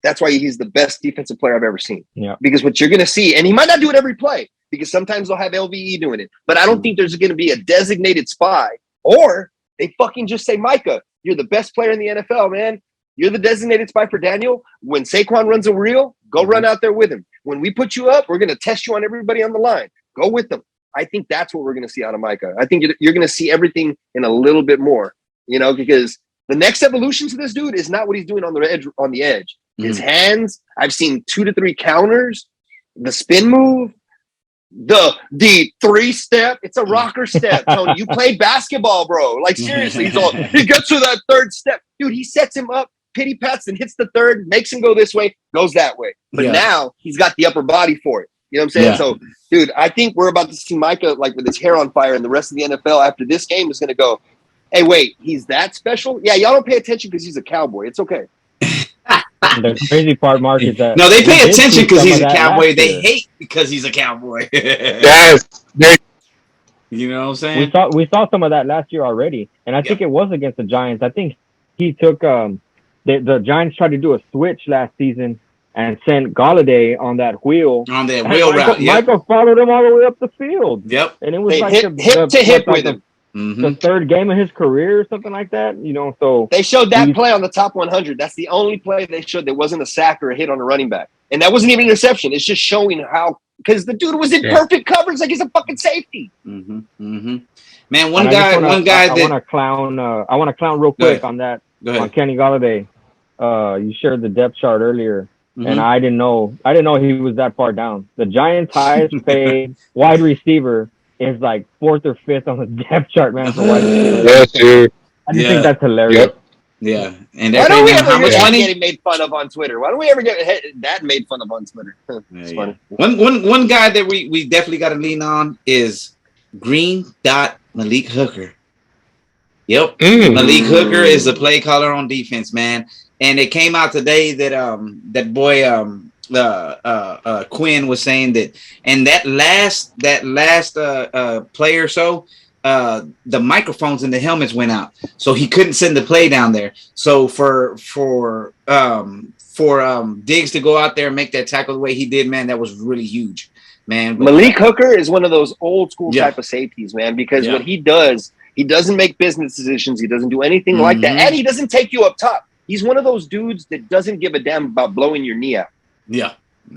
That's why he's the best defensive player I've ever seen. Yeah. Because what you're going to see, and he might not do it every play, because sometimes they'll have LVE doing it, but I don't think there's going to be a designated spy, or they fucking just say, Micah, you're the best player in the NFL, man. You're the designated spy for Daniel. When Saquon runs a reel, go run out there with him. When we put you up, we're going to test you on everybody on the line. Go with them. I think that's what we're going to see out of Micah. I think you're going to see everything in a little bit more, because the next evolution to this dude is not what he's doing on the edge. His hands, I've seen 2 to 3 counters, the spin move, the 3-step. It's a rocker step. Tony, you played basketball, bro. Like, seriously, he gets to that 3rd step. Dude, he sets him up, pity pats, and hits the 3rd, makes him go this way, goes that way. But now he's got the upper body for it. You know what I'm saying? Yeah. So, dude, I think we're about to see Micah, like, with his hair on fire, and the rest of the NFL after this game is going to go, hey, wait, he's that special? Yeah, y'all don't pay attention because he's a Cowboy. It's okay. The crazy part, Mark, is that no, they pay attention because he's a Cowboy. They hate because he's a Cowboy. Yes. You know what I'm saying? We saw some of that last year already, and I think it was against the Giants. I think he took the Giants tried to do a switch last season and sent Galladay on that wheel. On that wheel route. Michael followed him all the way up the field. Yep. And it was they like hip to hip with him. the third game of his career or something like that. You know, so they showed that play on the top 100. That's the only play they showed that wasn't a sack or a hit on a running back, and that wasn't even an interception. It's just showing how, because the dude was in perfect coverage, like he's a fucking safety. Man, one guy that I want to clown. I want to clown real quick on that. On Kenny Golladay. You shared the depth chart earlier, and I didn't know he was that far down. The Giants' highest paid wide receiver is like 4th or 5th on the depth chart, man. For wide receiver. Yes, dude. I just think that's hilarious. Yep. Yeah, and why don't we ever how much money getting made fun of on Twitter? Why don't we ever get that made fun of on Twitter? It's funny. One guy that we definitely got to lean on is Green Dot Malik Hooker. Yep, Malik Hooker is the play caller on defense, man. And it came out today that that boy Quinn was saying that, and that last play or so, the microphones in the helmets went out, so he couldn't send the play down there. So for Diggs to go out there and make that tackle the way he did, man, that was really huge, man. But Malik Hooker is one of those old school type of safeties, man, because what he does, he doesn't make business decisions. He doesn't do anything like that, and he doesn't take you up top. He's one of those dudes that doesn't give a damn about blowing your knee out. Yeah.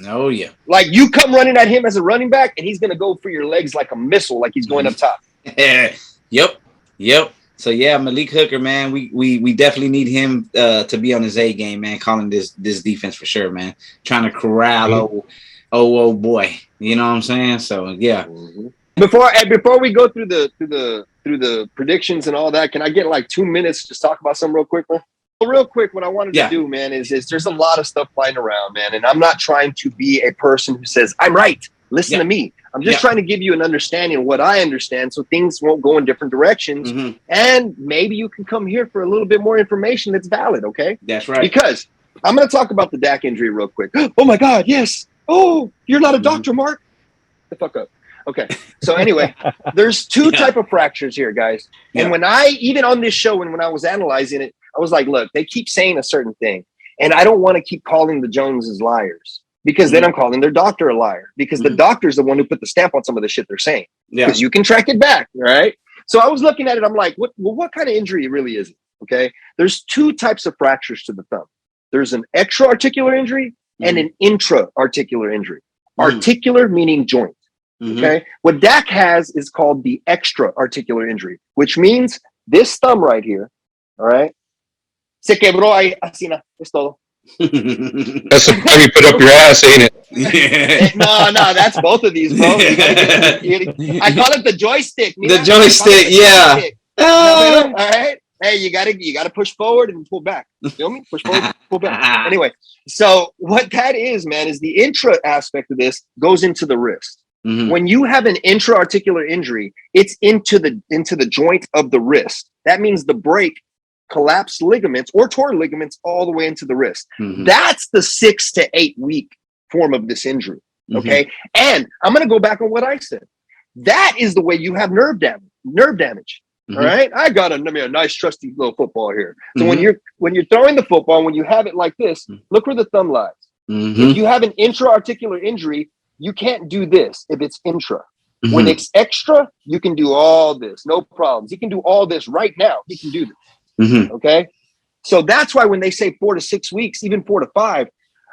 Oh, yeah. Like, you come running at him as a running back, and he's going to go for your legs like a missile, like he's going up top. Yep. So, yeah, Malik Hooker, man, we definitely need him to be on his A game, man, calling this defense for sure, man. Trying to corral oh boy. You know what I'm saying? So, yeah. Before we go through the predictions and all that, can I get like 2 minutes to just talk about something real quick, man? Real quick, what I wanted to do, man, is there's a lot of stuff flying around, man, and I'm not trying to be a person who says I'm right. Listen to me. I'm just trying to give you an understanding of what I understand, so things won't go in different directions, and maybe you can come here for a little bit more information that's valid. Okay, that's right. Because I'm going to talk about the Dak injury real quick. Oh my God, yes. Oh, you're not a doctor, Mark. The fuck up. Okay. So anyway, there's two type of fractures here, guys. And when even on this show, and when I was analyzing it, I was like, look, they keep saying a certain thing, and I don't want to keep calling the Joneses liars, because then I'm calling their doctor a liar, because the doctor's the one who put the stamp on some of the shit they're saying. Because you can track it back, right? So I was looking at it. I'm like, what kind of injury really is it? Okay. There's two types of fractures to the thumb. There's an extra-articular injury and an intra-articular injury. Articular meaning joint. Okay. What Dak has is called the extra-articular injury, which means this thumb right here, all right, se quebró ahí, así na, es todo. That's the time you put up your ass, ain't it? No, that's both of these, bro. I call it the joystick. The joystick, yeah. All right. Hey, you gotta push forward and pull back. You feel me? Push forward, pull back. Anyway, so what that is, man, is the intra aspect of this goes into the wrist. When you have an intra-articular injury, it's into the joint of the wrist. That means the break collapsed ligaments or torn ligaments all the way into the wrist. That's the 6 to 8 week form of this injury. Okay. And I'm going to go back on what I said. That is the way you have nerve damage. All right. I got a nice trusty little football here. So when you're throwing the football, when you have it like this, look where the thumb lies. If you have an intra-articular injury, you can't do this if it's intra. When it's extra, you can do all this, no problems. You can do all this right now. You can do this. Okay. So that's why when they say 4 to 6 weeks, even 4 to 5,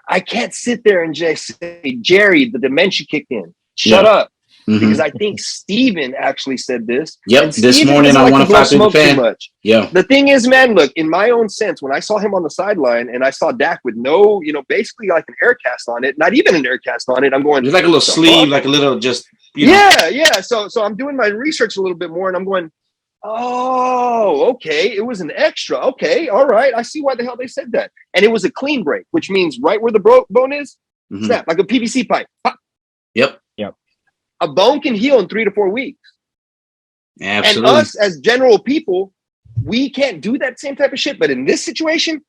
I can't sit there and just say, Jerry, the dementia kicked in. Shut up. Because I think Steven actually said this. This morning I want to fight the fan. Too much. The thing is, man, look, in my own sense, when I saw him on the sideline and I saw Dak with no, basically like an air cast on it, not even an air cast on it, I'm going, there's like a little sleeve, like a little just, Yeah. So I'm doing my research a little bit more and I'm going, oh, okay. It was an extra. Okay. All right. I see why the hell they said that. And it was a clean break, which means right where the bone is, snap, like a PVC pipe. Pop. A bone can heal in 3 to 4 weeks. Absolutely. And us as general people, we can't do that same type of shit. But in this situation,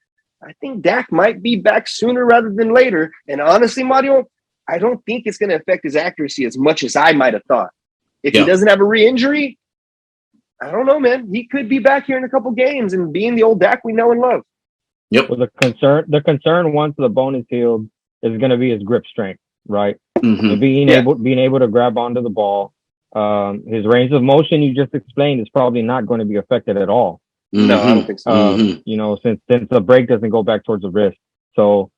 I think Dak might be back sooner rather than later. And honestly, Mario, I don't think it's going to affect his accuracy as much as I might have thought. If he doesn't have a re-injury, I don't know, man. He could be back here in a couple games and being the old Dak we know and love. Well, the concern once the bone is healed is going to be his grip strength, right? And being able to grab onto the ball. His range of motion you just explained is probably not going to be affected at all. No, I don't think so. You know, since the break doesn't go back towards the wrist. So,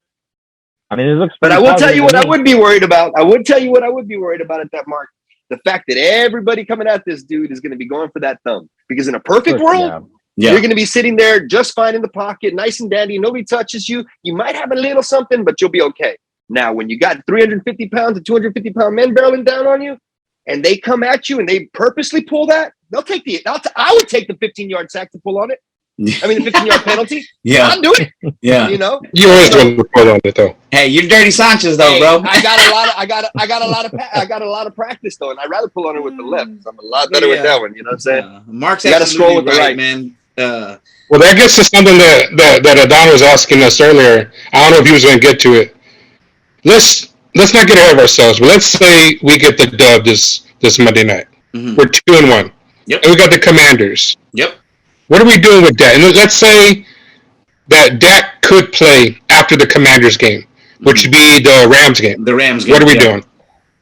I mean, it looks. But I will tell you what I would be worried about. I would tell you what I would be worried about at that mark. The fact that everybody coming at this dude is going to be going for that thumb. Because in a perfect world, you're going to be sitting there just fine in the pocket, nice and dandy. Nobody touches you. You might have a little something, but you'll be okay. Now, when you got 350 pounds and 250-pound men barreling down on you, and they come at you and they purposely pull that, they'll take I would take the 15-yard sack to pull on it. I mean, the 15-yard penalty. Yeah. I'll do it. Yeah. You know? You always want to pull on it, though. Hey, you're Dirty Sanchez, though, bro. I got a lot of practice, though, and I'd rather pull on it with the left. I'm a lot better with that one. You know what I'm saying? Mark's you got to scroll with the right, man. Well, that gets to something that Adon was asking us earlier. I don't know if he was going to get to it. Let's not get ahead of ourselves, but let's say we get the dub this Monday night. Mm-hmm. We're 2-1. Yep. And we got the Commanders. Yep. What are we doing with Dak? And let's say that Dak could play after the Commanders game, which would be the Rams game. The Rams game. What are we doing?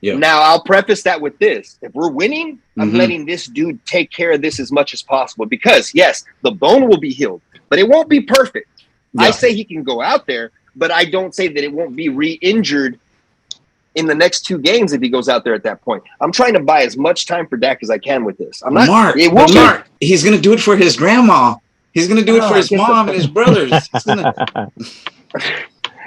Yep. Now, I'll preface that with this. If we're winning, I'm letting this dude take care of this as much as possible because, yes, the bone will be healed, but it won't be perfect. Yeah. I say he can go out there, but I don't say that it won't be re-injured in the next 2 games if he goes out there at that point. I'm trying to buy as much time for Dak as I can with this. I'm not. Mark, he's going to do it for his grandma. He's going to do it for his mom and his brothers.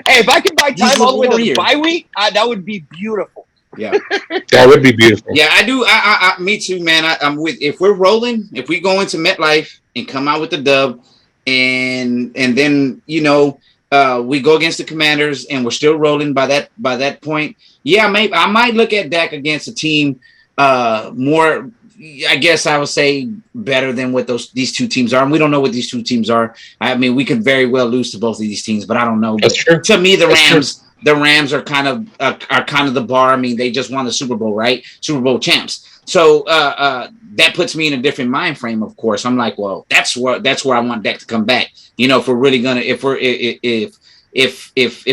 Hey, if I could buy time all the way to the bye week, that would be beautiful. Yeah, that would be beautiful. Yeah, I do. Me too, man. I'm with. If we're rolling, if we go into MetLife and come out with the dub, and then we go against the Commanders and we're still rolling by that point. Yeah, maybe I might look at Dak against a team more. I guess I would say better than what these 2 teams are. And we don't know what these 2 teams are. I mean, we could very well lose to both of these teams, but I don't know. That's true. To me, the Rams are kind of the bar. I mean, they just won the Super Bowl, right? Super Bowl champs. So that puts me in a different mind frame. Of course, I'm like, well, that's where I want Dak to come back. If we're really gonna, if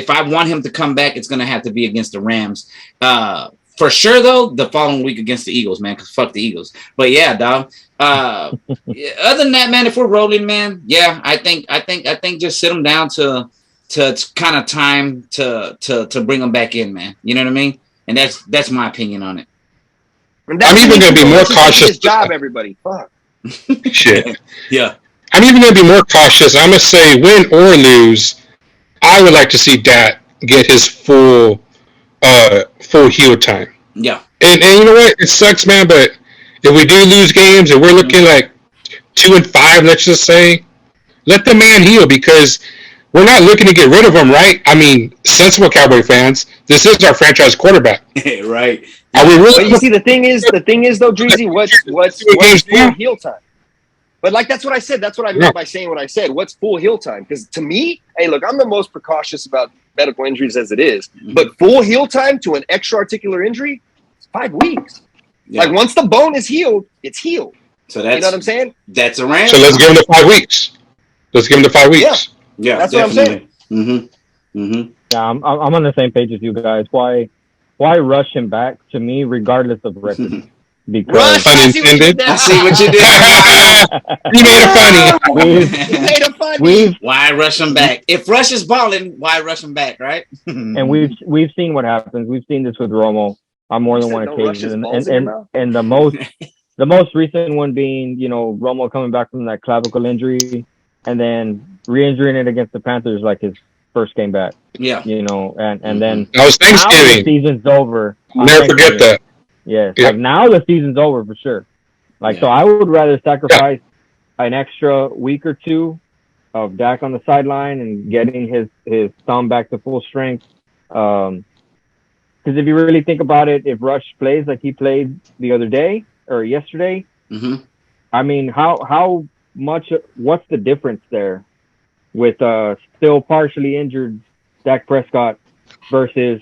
I want him to come back, it's gonna have to be against the Rams. For sure, though, the following week against the Eagles, man, because fuck the Eagles. But yeah, dog. Other than that, man, if we're rolling, man, yeah, I think just sit them down to kind of time to bring them back in, man. You know what I mean? And that's my opinion on it. I'm even going to be more cautious. His job, everybody. Fuck. Shit. Yeah. I'm even going to be more cautious. I'm going to say, win or lose, I would like to see Dak get his full heel time. Yeah. And you know what? It sucks, man, but if we do lose games and we're looking like 2-5, let's just say, let the man heal because we're not looking to get rid of him, right? I mean, sensible Cowboy fans, this is our franchise quarterback. Right. Are we really? But you see, the thing is though, Dreezy, what's full heel time? But like that's what I said. That's what I meant by saying what I said. What's full heel time? Because to me, hey, look, I'm the most precautious about medical injuries as it is. But full heel time to an extra articular injury, it's 5 weeks. Yeah. Like once the bone is healed, it's healed. So that's, you know what I'm saying? That's a range. So let's give him the 5 weeks. Let's give him the 5 weeks. Yeah, that's definitely. what I'm saying. Yeah, I'm on the same page as you guys. Why rush him back? To me, regardless of record. Because unintended. I see what you did. You made it funny. Why rush him back? If Rush is balling, why rush him back, right? And we've seen what happens. We've seen this with Romo on more than one occasion, and the most recent one being Romo coming back from that clavicle injury and then re-injuring it against the Panthers like his first game back. Yeah, and then that was Thanksgiving. Now the season's over. Never forget that. Yes, like now the season's over for sure. So I would rather sacrifice an extra week or 2 of Dak on the sideline and getting his thumb back to full strength. Because if you really think about it, if Rush plays like he played the other day or yesterday, I mean, how much? What's the difference there with still partially injured Dak Prescott versus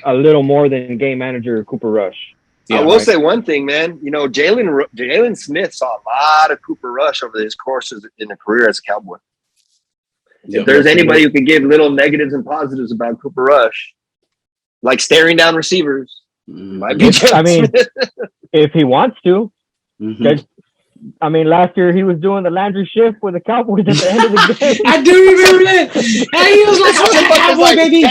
a little more than game manager Cooper Rush? Yeah, I will say one thing, man. Jalen Smith saw a lot of Cooper Rush over his courses in a career as a Cowboy. If there's anybody who can give little negatives and positives about Cooper Rush, like staring down receivers, might be Jalen Smith. if he wants to. Mhm. I mean, last year he was doing the Landry shift with the Cowboys at the end of the game. I do remember that. Hey, he was like, I was a Cowboy, baby.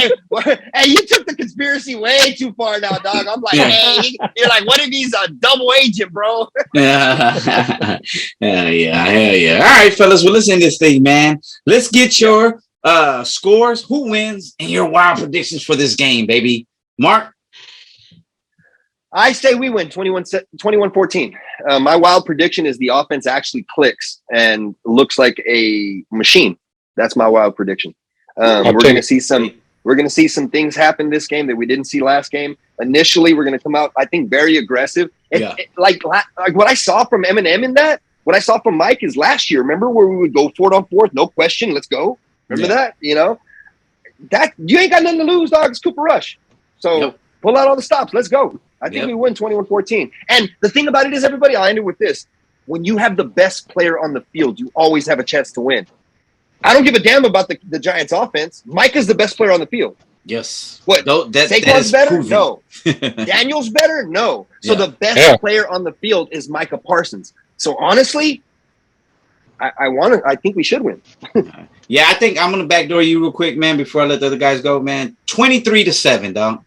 Hey, you took the conspiracy way too far now, dog. I'm like, hey, you're like, what if he's a double agent, bro? Hell yeah. All right, fellas, well, let's end this thing, man. Let's get your scores, who wins, and your wild predictions for this game, baby. Mark? I say we win 21-14. My wild prediction is the offense actually clicks and looks like a machine. That's my wild prediction. We're going to see some things happen this game that we didn't see last game. Initially, we're going to come out, I think, very aggressive. Like what I saw from Eminem in that, what I saw from Mike is last year. Remember where we would go 4-on-4, no question, let's go. Remember that? You know, that you ain't got nothing to lose, dog. It's Cooper Rush. So pull out all the stops. Let's go. I think we win 21-14. And the thing about it is, everybody, I'll end it with this. When you have the best player on the field, you always have a chance to win. I don't give a damn about the Giants offense. Micah's the best player on the field. Yes. What? Saquon's better? Proven. No. Daniel's better? No. So the best player on the field is Micah Parsons. So honestly, I think we should win. Yeah, I think I'm gonna backdoor you real quick, man, before I let the other guys go, man. 23-7, dog.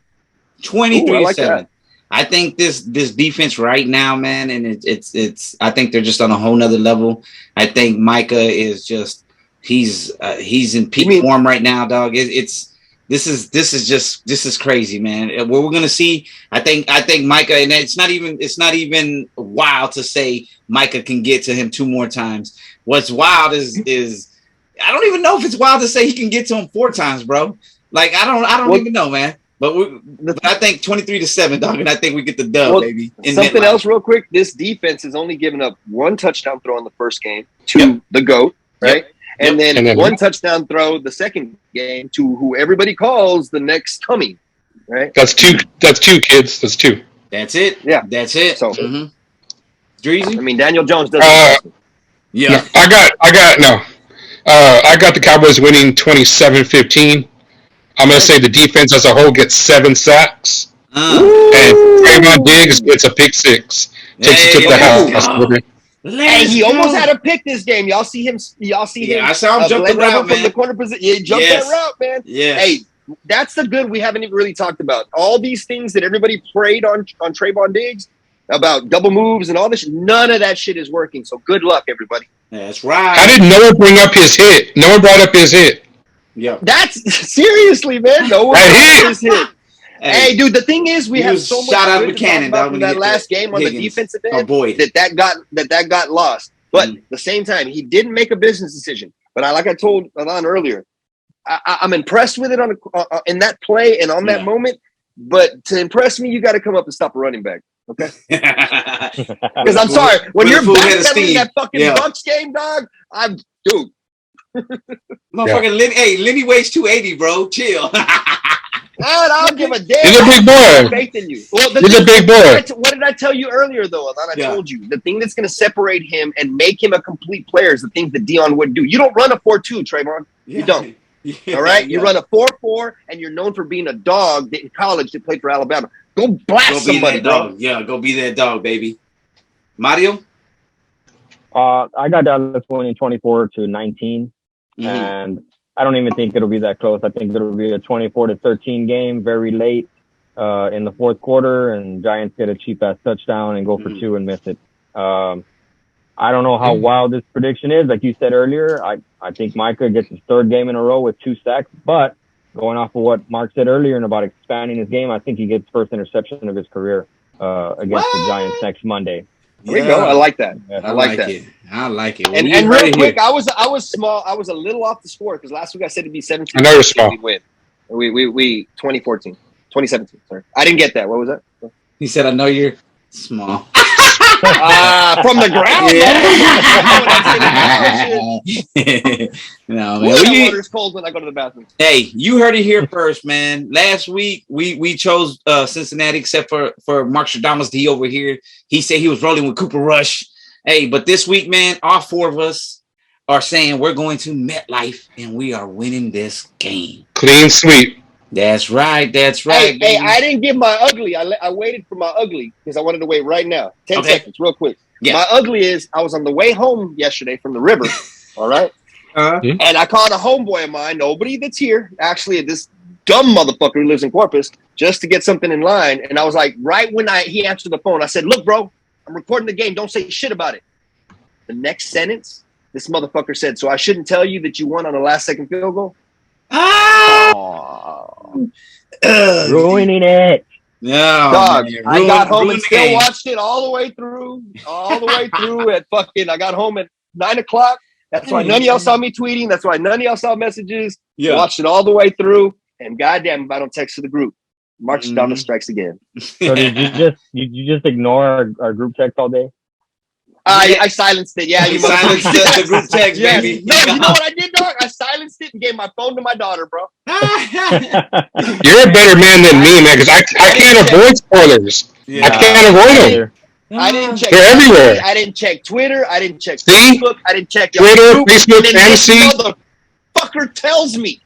23-7. I think this defense right now, man, and it's I think they're just on a whole nother level. I think Micah is just he's in peak form right now, dog. This is crazy, man. What we're gonna see, I think Micah, and it's not even wild to say Micah can get to him 2 more times. What's wild is I don't even know if it's wild to say he can get to him 4 times, bro. Like I don't even know, man. But I think 23-7, dog, and I think we get the dub, baby. Something else real quick. This defense has only given up 1 touchdown throw in the first game to the GOAT, right? And then 1 touchdown throw the second game to who everybody calls the next coming, right? That's 2 kids. That's 2. That's it. Yeah. That's it. So, Dreezy? I mean, Daniel Jones doesn't. Yeah. I got the Cowboys winning 27-15. I'm going to say the defense as a whole gets 7 sacks. And Trayvon Diggs gets a pick 6. Takes it to the house. Hey, he almost had a pick this game. Y'all see him? I saw him jump the route, man. From the corner position. He jumped that route, man. Yeah. Hey, that's the good we haven't even really talked about. All these things that everybody prayed on Trayvon Diggs about double moves and all this. None of that shit is working. So good luck, everybody. That's right. How did no one bring up his hit? No one brought up his hit. Yeah. That's seriously, man. No one brought up his hit. Hey, dude, the thing is, we have so much shot out of a cannon from that last game on the defensive end that got lost. But at the same time, he didn't make a business decision. But like I told Alon earlier, I'm impressed with it in that play and on that moment. But to impress me, you got to come up and stop a running back. Okay? Because I'm sorry, when you're backpedaling that fucking Bucks game, dog, dude. Motherfucking Lenny weighs 280, bro. Chill. I don't give a damn. He's a big boy. Faith in you. Well, he's a big boy. What did I tell you earlier, though, Alon? I told you the thing that's going to separate him and make him a complete player is the things that Dion would do. You don't run a 4-2, Trayvon. You don't. All right? You run a 4-4, and you're known for being a dog in college that played for Alabama. Go blast somebody, bro. Yeah, go be that dog, baby. Mario? I got Dallas winning 24-19, and I don't even think it'll be that close. I think it'll be a 24-13 game, very late in the fourth quarter, and Giants get a cheap-ass touchdown and go for 2 and miss it. I don't know how wild this prediction is. Like you said earlier, I think Micah gets his 3rd game in a row with 2 sacks, but going off of what Mark said earlier and about expanding his game, I think he gets first interception of his career against the Giants next Monday. There you go. I like that. I like that. I like it. Well, and real quick, I was small. I was a little off the score because last week I said it'd be 17. I know you're small. We win. We 2017. Sorry, I didn't get that. What was that? He said, "I know you're small." From the ground. No, man. The water's cold when I go to the bathroom. Hey, you heard it here first, man. Last week we chose Cincinnati, except for Mark Stradamus D over here. He said he was rolling with Cooper Rush. Hey, but this week, man, all 4 of us are saying we're going to MetLife and we are winning this game. Clean sweep. That's right. That's Hey, right. hey, I didn't give my ugly. I waited for my ugly because I wanted to wait right now. 10 seconds, real quick. Yeah. My ugly is I was on the way home yesterday from the river. All right. And I called a homeboy of mine, nobody that's here, actually, this dumb motherfucker who lives in Corpus, just to get something in line. And I was like, right when he answered the phone, I said, look, bro, I'm recording the game. Don't say shit about it. The next sentence, this motherfucker said, so I shouldn't tell you that you won on the last second field goal? Ruining it. No, dog. Man. I got home and still watched it all the way through. At fucking, I got home at 9 o'clock. That's why none of y'all saw me tweeting. That's why none of y'all saw messages. Yeah. Watched it all the way through. And goddamn, if I don't text to the group, march down the strikes again. So did you just ignore our group text all day? I silenced it. Yeah, you silenced the group text, baby. No, you know what I did, dog? I silenced it and gave my phone to my daughter, bro. You're a better man than me, man, because I can't avoid spoilers. Yeah. I can't avoid them. I didn't check. They're everywhere. I didn't check Twitter. I didn't check Facebook. I didn't check Twitter, Facebook, fantasy. Motherfucker tells me.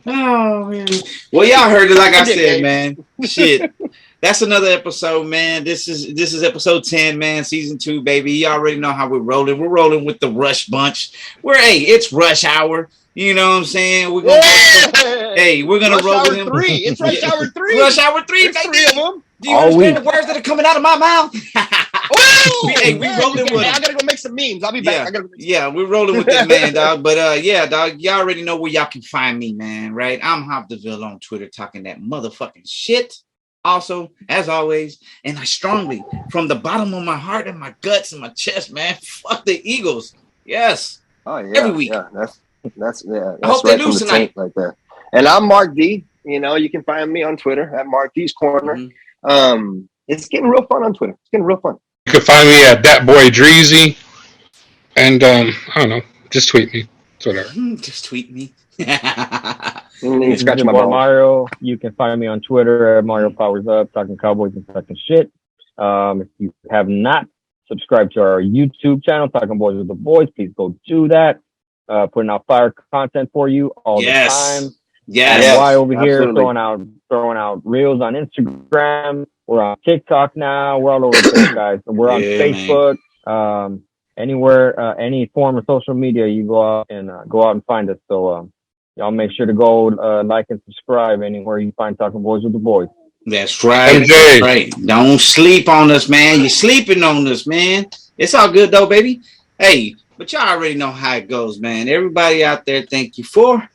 Oh man. Well, y'all heard it. Like I said, man. Shit. That's another episode, man. This is episode 10, man. Season 2, baby. You already know how we're rolling. We're rolling with the Rush Bunch. It's rush hour. You know what I'm saying? We're gonna we're gonna roll with him. It's rush hour 3. Rush hour 3, baby. 3 of them. Do you understand the words that are coming out of my mouth? We rolling with I gotta go make some memes. I'll be back. We're rolling with that, man, dog. But dog, y'all already know where y'all can find me, man. Right? I'm Hopdeville on Twitter, talking that motherfucking shit. Also, as always, and I strongly, from the bottom of my heart and my guts and my chest, man, fuck the Eagles. Yes. Oh yeah. Every week. Yeah, that's I hope they lose tonight. Like that. And I'm Mark D. You know, you can find me on Twitter at Mark D's Corner. Mm-hmm. It's getting real fun on Twitter. It's getting real fun. You can find me at DaBoyz, and I don't know, just tweet me. It's whatever. Just tweet me. Scratch my Mario. You can find me on Twitter at Mario Powers Up, talking Cowboys and talking shit. If you have not subscribed to our YouTube channel, Talking Boys with the Boys, please go do that. Putting out fire content for you all the time. Yes. Why over here throwing out reels on Instagram. We're on TikTok now. We're all over the place, guys. We're on Facebook. Man. Anywhere, any form of social media, you go out and find us. So y'all make sure to go like and subscribe anywhere you find Talking Boys with the Boys. That's right. That's right. Don't sleep on us, man. You're sleeping on us, man. It's all good though, baby. Hey, but y'all already know how it goes, man. Everybody out there, thank you for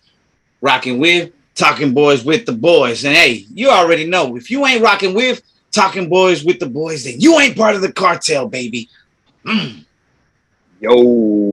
rocking with Talking Boys with the Boys. And hey, you already know, if you ain't rocking with Talking Boys with the Boys, then you ain't part of the cartel, baby. Yo.